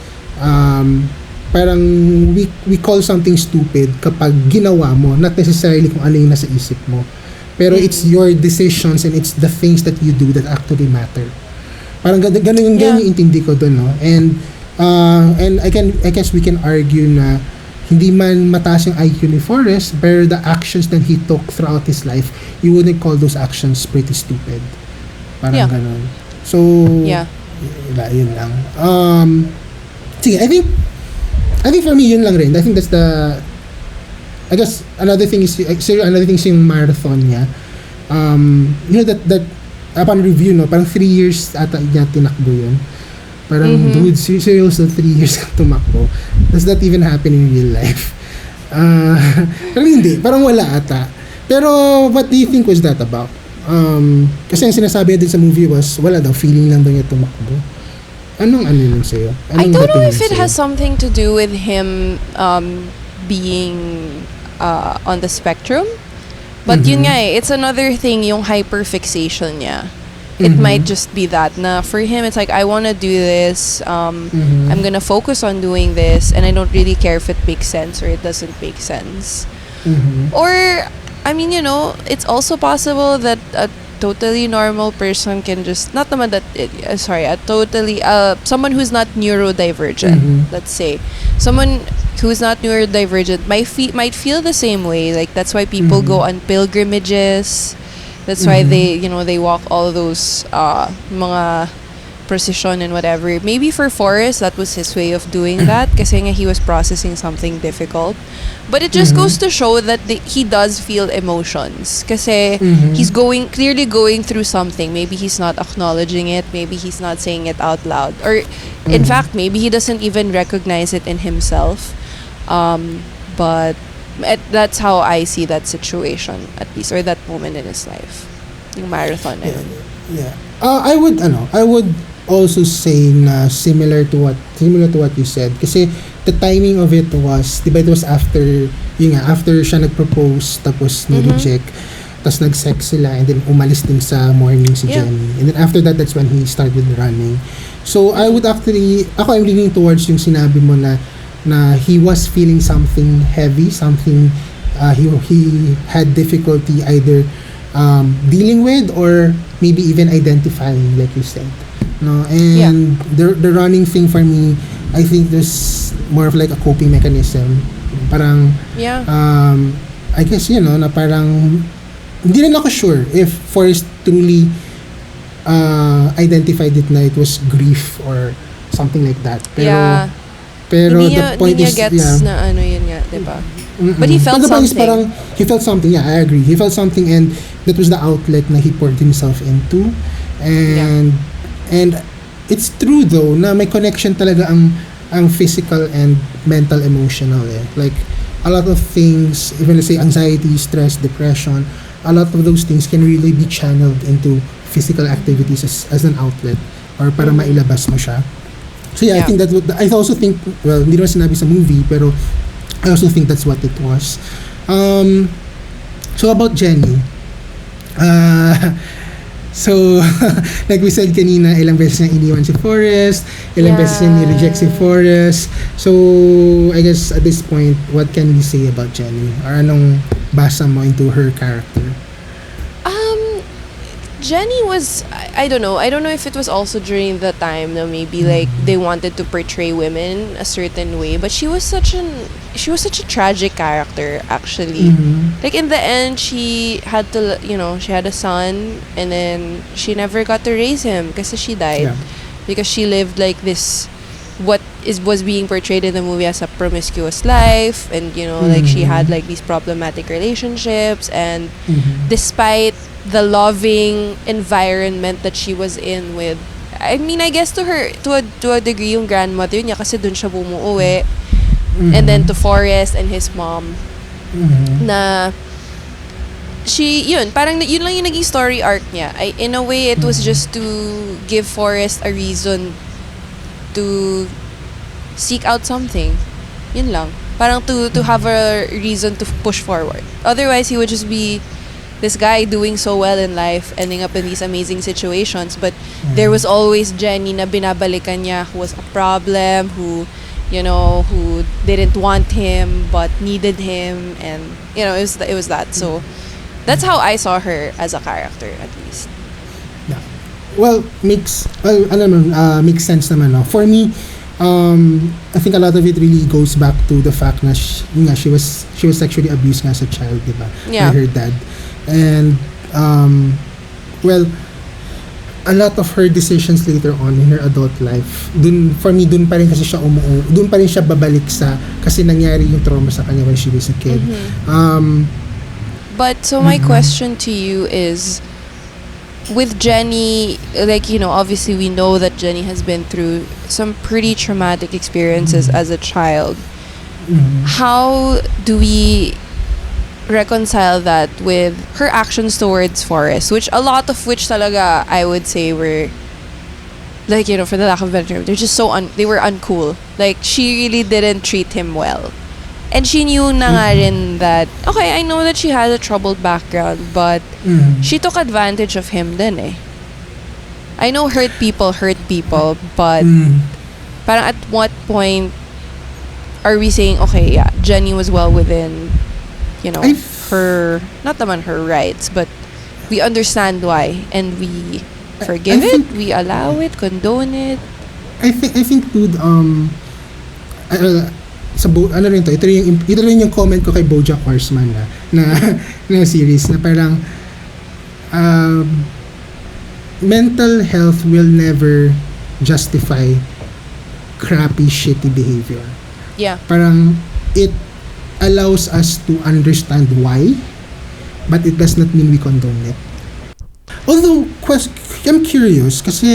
[SPEAKER 3] parang we call something stupid kapag ginawa mo, not necessarily kung ano yung nasa isip mo. Pero it's your decisions and it's the things that you do that actually matter. Parang ganun yung intindi ko doon, no? And I guess we can argue na hindi man mataas yung IQ ni Forrest, pero the actions that he took throughout his life, you wouldn't call those actions pretty stupid. Parang ganun. So, yun lang. Sige, I think for me, yun lang rin. I think that's I guess another thing is yung marathon niya. You know that upon review, no, parang 3 years ata niya tinakbo yun. Parang, dude, seriously, 3 years ka tumakbo. Does that even happen in real life? Parang hindi. Parang wala ata. Pero, what do you think was that about? Kasi yung sinasabi din sa movie was, wala daw, feeling lang daw niya tumakbo. Anong nun sa'yo?
[SPEAKER 4] I don't know if it has something to do with him being on the spectrum. But yun nga it's another thing, yung hyperfixation niya. It might just be that na for him it's like, I want to do this, I'm gonna focus on doing this, and I don't really care if it makes sense or it doesn't make sense. Or I mean, you know, it's also possible that a totally normal person can just not naman that someone who's not neurodivergent, let's say someone who's not neurodivergent might feel the same way. Like that's why people go on pilgrimages. That's why they walk all those mga procession and whatever. Maybe for Forrest, that was his way of doing that kasi nga he was processing something difficult. But it just goes to show that he does feel emotions kasi he's clearly going through something. Maybe he's not acknowledging it. Maybe he's not saying it out loud. Or in fact, maybe he doesn't even recognize it in himself. But that's how I see that situation, at least, or that moment in his life. Yung marathon na yun.
[SPEAKER 3] Yeah. I would also say na similar to what you said kasi the timing of it was, diba, it was after siya nag-propose tapos ni-reject tapos nag-sex sila and then umalis din sa morning si Jenny, and then after that, that's when he started running. So I would actually, I'm leaning towards yung sinabi mo na he was feeling something heavy, something he had difficulty either dealing with or maybe even identifying, like you said. No, and the running thing for me, I think there's more of like a coping mechanism. Parang I guess na parang hindi rin ako sure if Forrest truly identified it na it was grief or something like that. Pero
[SPEAKER 4] hindi
[SPEAKER 3] the point
[SPEAKER 4] niya
[SPEAKER 3] is
[SPEAKER 4] gets na yun nga, diba? But he felt
[SPEAKER 3] but the point is
[SPEAKER 4] something.
[SPEAKER 3] parang he felt something. Yeah, I agree. He felt something, and that was the outlet na he poured himself into. And it's true though na may connection talaga ang physical and mental emotional like a lot of things, even let's say anxiety, stress, depression, a lot of those things can really be channeled into physical activities as an outlet or para mailabas mo siya. So I think that's what I also think, well, hindi naman sinabi sa movie pero I also think that's what it was. So about Jenny, so like we said kanina, ilang beses niya iniwan si Forrest, ilang beses niya ni-reject si Forrest. So I guess at this point, what can we say about Jenny? Or anong basa mo into her character?
[SPEAKER 4] Jenny was, I don't know if it was also during the time that maybe like they wanted to portray women a certain way, but she was such a tragic character actually. Like in the end, she had to, she had a son, and then she never got to raise him because she died because she lived like this was being portrayed in the movie as a promiscuous life, and like she had like these problematic relationships, and despite the loving environment that she was in with, I mean, I guess to a degree yung grandmother niya kasi dun siya bumuuwi, and then to Forrest and his mom, na parang yun lang yung naging story arc niya. In a way, it was just to give Forrest a reason to seek out something. Yun lang. Parang to have a reason to push forward. Otherwise, he would just be this guy doing so well in life, ending up in these amazing situations, but there was always Jenny na binabalikan niya, who was a problem, who didn't want him but needed him, and it was that. So that's how I saw her as a character, at least.
[SPEAKER 3] Yeah. Well, makes sense naman, no? For me, I think a lot of it really goes back to the fact na she was sexually abused as a child, diba? By her dad. And well, a lot of her decisions later on in her adult life, dun pa rin kasi siya dun pa rin siya babalik kasi nangyari yung trauma sa kanya when she was a kid.
[SPEAKER 4] But so my question to you is, with Jenny, like, obviously we know that Jenny has been through some pretty traumatic experiences as a child. How do we reconcile that with her actions towards Forrest, a lot of which talaga I would say were like, for the lack of a better term, they're just they were uncool. Like, she really didn't treat him well. And she knew na nga rin that, okay, I know that she has a troubled background, but she took advantage of him din eh. I know hurt people, but parang at what point are we saying, okay, yeah, Jenny was well within her, not naman her rights, but we understand why, and we forgive it, we allow it, condone it.
[SPEAKER 3] I think dude, sa ito rin yung comment ko kay BoJack Horseman na series na parang mental health will never justify crappy, shitty behavior.
[SPEAKER 4] Yeah.
[SPEAKER 3] Parang it allows us to understand why, but it does not mean we condone it. Although, I'm curious kasi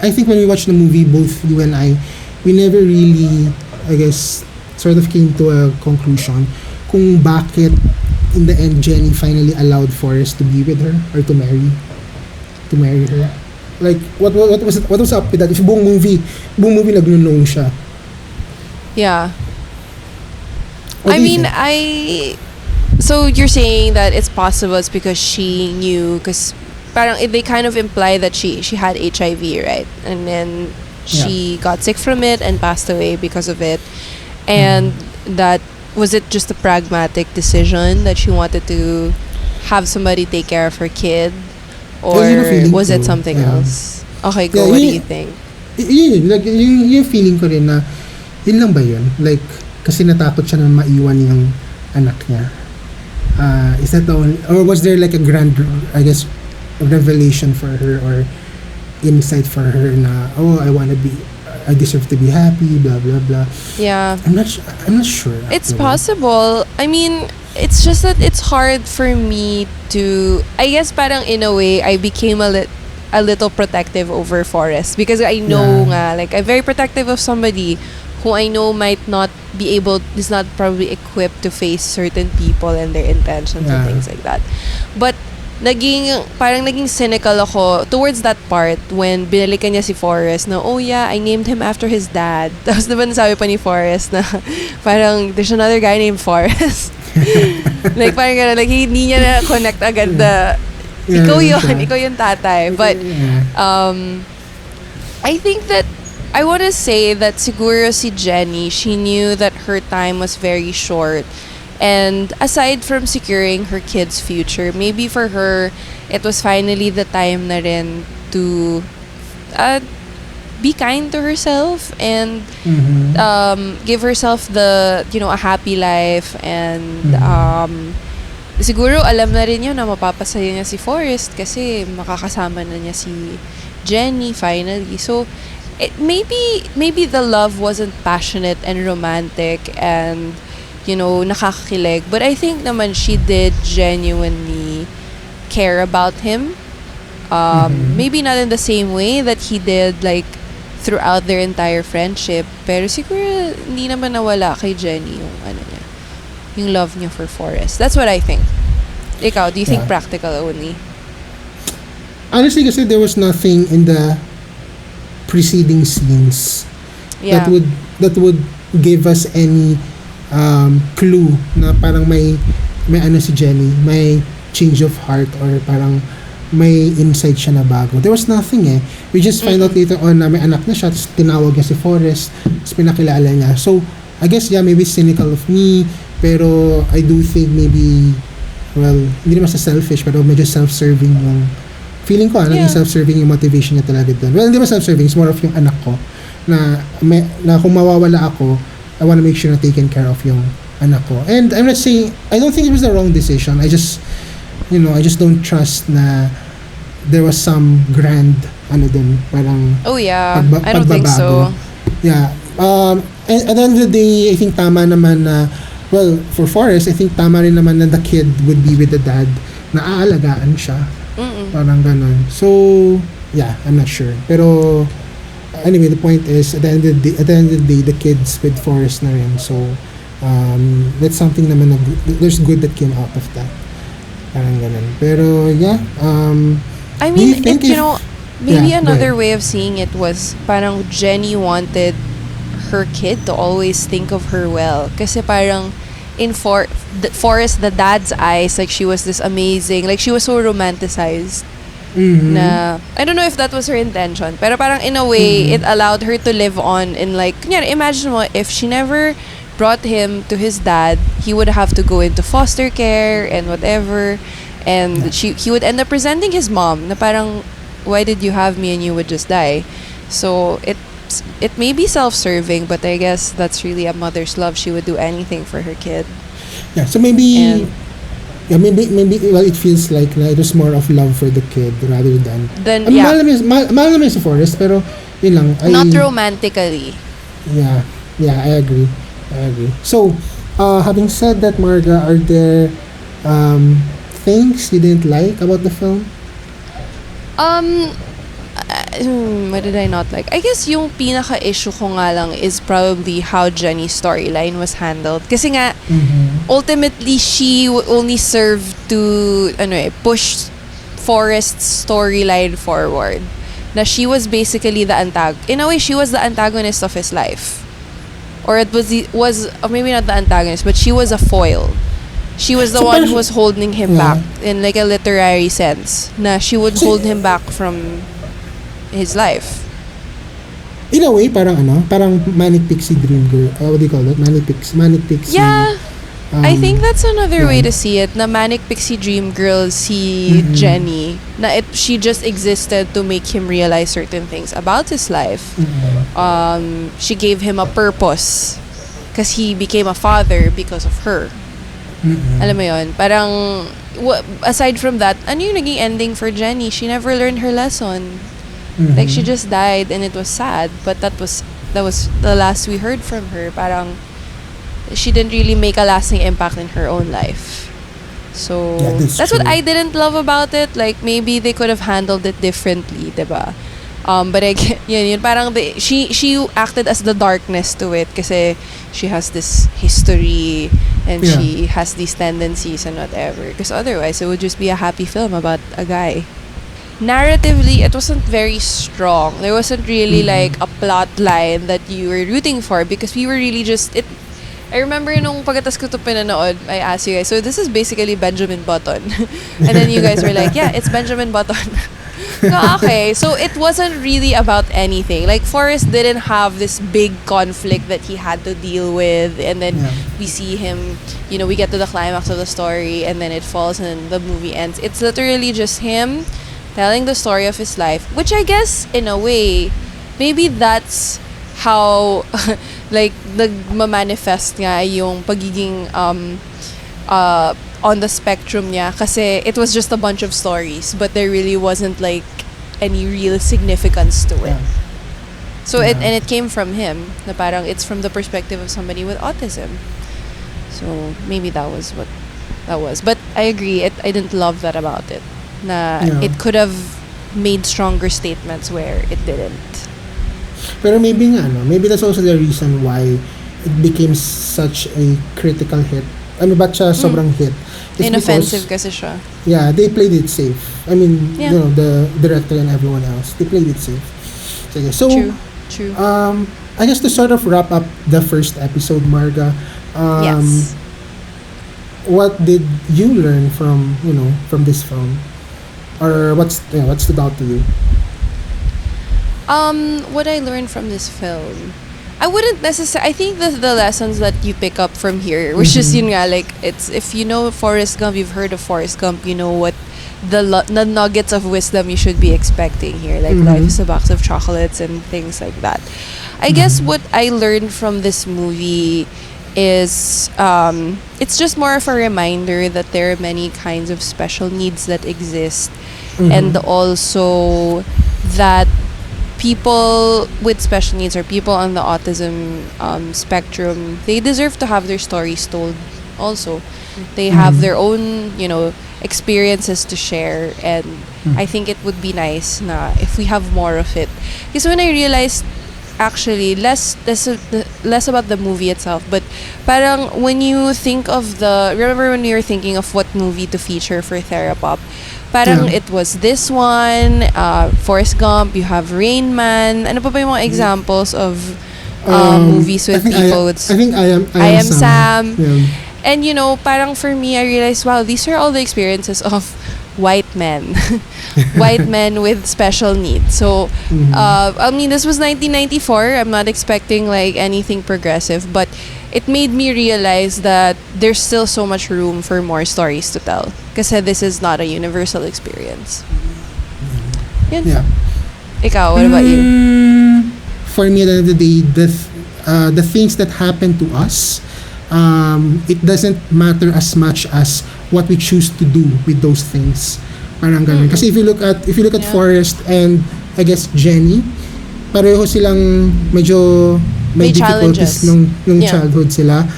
[SPEAKER 3] I think when we watched the movie, both you and I, we never really, I guess, sort of came to a conclusion kung bakit in the end Jenny finally allowed Forrest to be with her or to marry her. Like, what was up with that? If buong movie nagno-know siya.
[SPEAKER 4] Yeah.
[SPEAKER 3] What do you think?
[SPEAKER 4] So you're saying that it's possible it's because she knew, because parang they kind of imply that she had HIV, right? And then she got sick from it and passed away because of it. And that, was it just a pragmatic decision that she wanted to have somebody take care of her kid? Or
[SPEAKER 3] Yun ang feeling
[SPEAKER 4] was it
[SPEAKER 3] ko.
[SPEAKER 4] something
[SPEAKER 3] Yeah.
[SPEAKER 4] else? Okay,
[SPEAKER 3] Yeah,
[SPEAKER 4] go. What do
[SPEAKER 3] yun-
[SPEAKER 4] you think?
[SPEAKER 3] Like, yung feeling ko rin na, yun lang ba yun? Like, kasi natakot siya na maiwan yung anak niya. Is that the only, or was there like a grand, I guess, revelation for her or insight for her na, oh, I deserve to be happy, blah, blah, blah.
[SPEAKER 4] Yeah.
[SPEAKER 3] I'm not sure.
[SPEAKER 4] It's
[SPEAKER 3] actually.
[SPEAKER 4] possible. I mean, it's just that it's hard for me to, I guess parang in a way, I became a little protective over Forrest because I know nga, like, I'm very protective of somebody who I know might not be able, is not probably equipped to face certain people and their intentions and things like that. But parang naging cynical ako towards that part when binalikan niya si Forrest na, oh yeah, I named him after his dad. Tapos diba nasabi pa ni Forrest na parang there's another guy named Forrest. Like parang gano'n, like hindi niya na connect agad na ikaw yung tatay. But I think that I want to say that siguro si Jenny, she knew that her time was very short. And aside from securing her kid's future, maybe for her, it was finally the time na rin to be kind to herself and give herself a happy life. And siguro alam na rin yun na mapapasaya niya si Forrest kasi makakasama na niya si Jenny finally. So, maybe the love wasn't passionate and romantic and nakakakilig. But I think naman she did genuinely care about him. Maybe not in the same way that he did like throughout their entire friendship. Pero siguro hindi naman nawala kay Jenny yung love niya for Forrest. That's what I think. Ikaw, do you think practical only?
[SPEAKER 3] Honestly, kasi there was nothing in the preceding scenes that would give us any clue na parang may si Jenny, may change of heart or parang may insight siya na bago. There was nothing eh. We just find out later on na may anak na siya, tapos tinawag niya si Forrest, tapos pinakilala niya. So, I guess maybe cynical of me, pero I do think maybe, well, hindi naman sa selfish, pero medyo self-serving yung feeling ko, naging self-serving yung motivation niya talaga doon. Well, hindi naman self-serving, it's more of yung anak ko na kung mawawala ako, I want to make sure na taken care of yung anak ko. And I'm not saying, I don't think it was the wrong decision. I just don't trust na there was some grand, parang
[SPEAKER 4] I don't think so.
[SPEAKER 3] Yeah. And at the end of the day, I think tama naman na, well, for Forrest, I think tama rin naman na the kid would be with the dad, na aalagaan siya. Parang ganun. So, yeah, I'm not sure. Pero, anyway, the point is, at the end of the day, the kids with Forrest na rin. So, that's something naman na there's good that came out of that. Parang ganun. Pero, yeah.
[SPEAKER 4] I mean, maybe another way of seeing it was parang Jenny wanted her kid to always think of her well. Kasi parang in Forrest, the dad's eyes, like she was this amazing, like she was so romanticized. Na I don't know if that was her intention, pero parang in a way it allowed her to live on in like, imagine mo if she never brought him to his dad, he would have to go into foster care and whatever, and he would end up resenting his mom na parang, why did you have me and you would just die. So it may be self-serving, but I guess that's really a mother's love. She would do anything for her kid.
[SPEAKER 3] Yeah, so maybe well, it feels like it was more of love for the kid rather than mahal naman si Forrest, pero yun lang.
[SPEAKER 4] Not romantically.
[SPEAKER 3] Yeah, I agree. So, having said that, Marga, are there things you didn't like about the film?
[SPEAKER 4] What did I not like? I guess yung pinaka-issue ko nga lang is probably how Jenny's storyline was handled. Kasi nga, ultimately, she only served to push Forrest's storyline forward. Na she was basically in a way, she was the antagonist of his life. Or it was or maybe not the antagonist, but she was a foil. She was the one who was holding him back in like a literary sense. Na she would hold him back from his life.
[SPEAKER 3] In a way, parang manic pixie dream girl. What do you call that? Manic pixie.
[SPEAKER 4] Yeah. I think that's another way to see it. Na manic pixie dream girl si Jenny. She just existed to make him realize certain things about his life. She gave him a purpose because he became a father because of her. Alam mo yun? Parang, aside from that, ano yung naging ending for Jenny? She never learned her lesson. Like, she just died and it was sad. But that was the last we heard from her. Parang, she didn't really make a lasting impact in her own life. So, that's what I didn't love about it. Like, maybe they could have handled it differently, diba? But yun, parang she acted as the darkness to it kasi she has this history and she has these tendencies and whatever. Because otherwise, it would just be a happy film about a guy. Narratively, it wasn't very strong. There wasn't really like a plot line that you were rooting for because we were really just... I remember nung pagkatas ko ito pinanood, I asked you guys, so this is basically Benjamin Button. And then you guys were like, yeah, it's Benjamin Button. So, okay, so it wasn't really about anything. Like, Forrest didn't have this big conflict that he had to deal with. And then we see him, we get to the climax of the story and then it falls and the movie ends. It's literally just him telling the story of his life, which I guess, in a way, maybe that's how like nagma-manifest nga yung pagiging on the spectrum niya kasi it was just a bunch of stories but there really wasn't like any real significance to it. So it came from him na parang it's from the perspective of somebody with autism. So maybe that was what that was. But I agree, I didn't love that about it. Na it could have made stronger statements where it didn't.
[SPEAKER 3] Pero maybe maybe that's also the reason why it became such a critical hit. Ano ba siya sobrang hit? It's
[SPEAKER 4] inoffensive kasi siya.
[SPEAKER 3] Yeah, they played it safe. I mean, the director and everyone else, they played it safe. So, true. I guess to sort of wrap up the first episode, Marga,
[SPEAKER 4] yes.
[SPEAKER 3] What did you learn from this film? Or what stood out to you?
[SPEAKER 4] What I learned from this film, I wouldn't necessarily. I think the lessons that you pick up from here, which is yun nga, like it's if you know Forrest Gump, you've heard of Forrest Gump, you know what the nuggets of wisdom you should be expecting here. Like life is a box of chocolates and things like that. I guess what I learned from this movie is it's just more of a reminder that there are many kinds of special needs that exist, and also that people with special needs or people on the autism spectrum, they deserve to have their stories told also. They have their own, experiences to share, and I think it would be nice na if we have more of it. Because when I realized actually less about the movie itself, but parang when you think of remember when we were thinking of what movie to feature for Therapop, parang it was this one, Forrest Gump, you have Rain Man, ano pa yung mga examples of movies with people with...
[SPEAKER 3] I think I am
[SPEAKER 4] Sam. Yeah. And parang for me, I realized, wow, these are all the experiences of white men. White men with special needs. So, I mean, this was 1994. I'm not expecting like anything progressive, but it made me realize that there's still so much room for more stories to tell. Kasi this is not a universal experience. Yun.
[SPEAKER 3] Yeah.
[SPEAKER 4] Ikaw, what about you?
[SPEAKER 3] For me, at the end of the day, the things that happen to us, it doesn't matter as much as what we choose to do with those things. Parang ganun. Kasi if you look at Forrest and I guess Jenny, pareho silang medyo may difficulties nung childhood sila.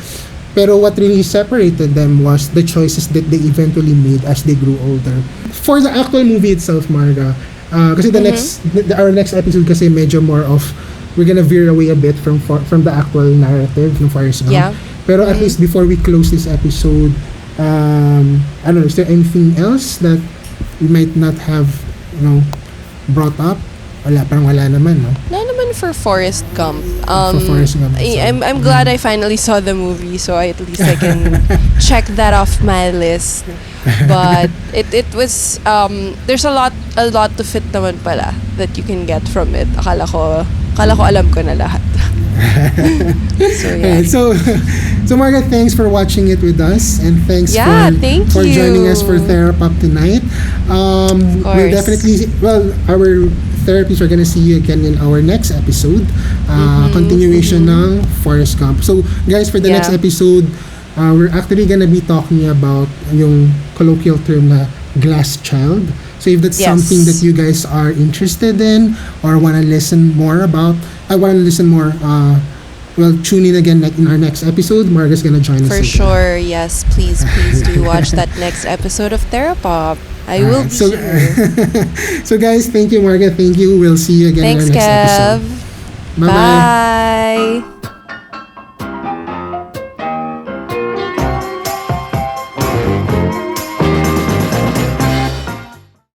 [SPEAKER 3] Pero what really separated them was the choices that they eventually made as they grew older. For the actual movie itself, Marga, kasi our next episode kasi medyo more of, we're gonna veer away a bit from the actual narrative ng Forrest Gump.
[SPEAKER 4] Yeah.
[SPEAKER 3] Pero at least before we close this episode, I don't know, is there anything else that we might not have, brought up? Parang wala naman, no?
[SPEAKER 4] Wala naman for Forrest Gump.
[SPEAKER 3] For Forrest Gump.
[SPEAKER 4] I'm glad I finally saw the movie, so at least I can check that off my list. But it was there's a lot to fit naman pala that you can get from it. Akala ko Kala ko alam ko na lahat. So, yeah.
[SPEAKER 3] Alright, so Marga, thanks for watching it with us, and thanks
[SPEAKER 4] thank
[SPEAKER 3] for joining
[SPEAKER 4] you.
[SPEAKER 3] us for Therapop tonight. We'll
[SPEAKER 4] course.
[SPEAKER 3] definitely, our therapists are gonna see you again in our next episode. Continuation ng Forrest Gump. So guys, for the
[SPEAKER 4] Yeah.
[SPEAKER 3] next episode, we're actually gonna be talking about yung colloquial term na glass child. So if that's
[SPEAKER 4] Yes.
[SPEAKER 3] something that you guys are interested in or wanna listen more about, well, tune in again in our next episode. Marga's gonna join us
[SPEAKER 4] For
[SPEAKER 3] again.
[SPEAKER 4] sure, yes. Please do watch that next episode of Therapop. I will be
[SPEAKER 3] So,
[SPEAKER 4] here.
[SPEAKER 3] so guys, thank you, Marga. Thank you. We'll see you again
[SPEAKER 4] Thanks,
[SPEAKER 3] in our next
[SPEAKER 4] Kev.
[SPEAKER 3] episode. Bye-bye.
[SPEAKER 4] Bye.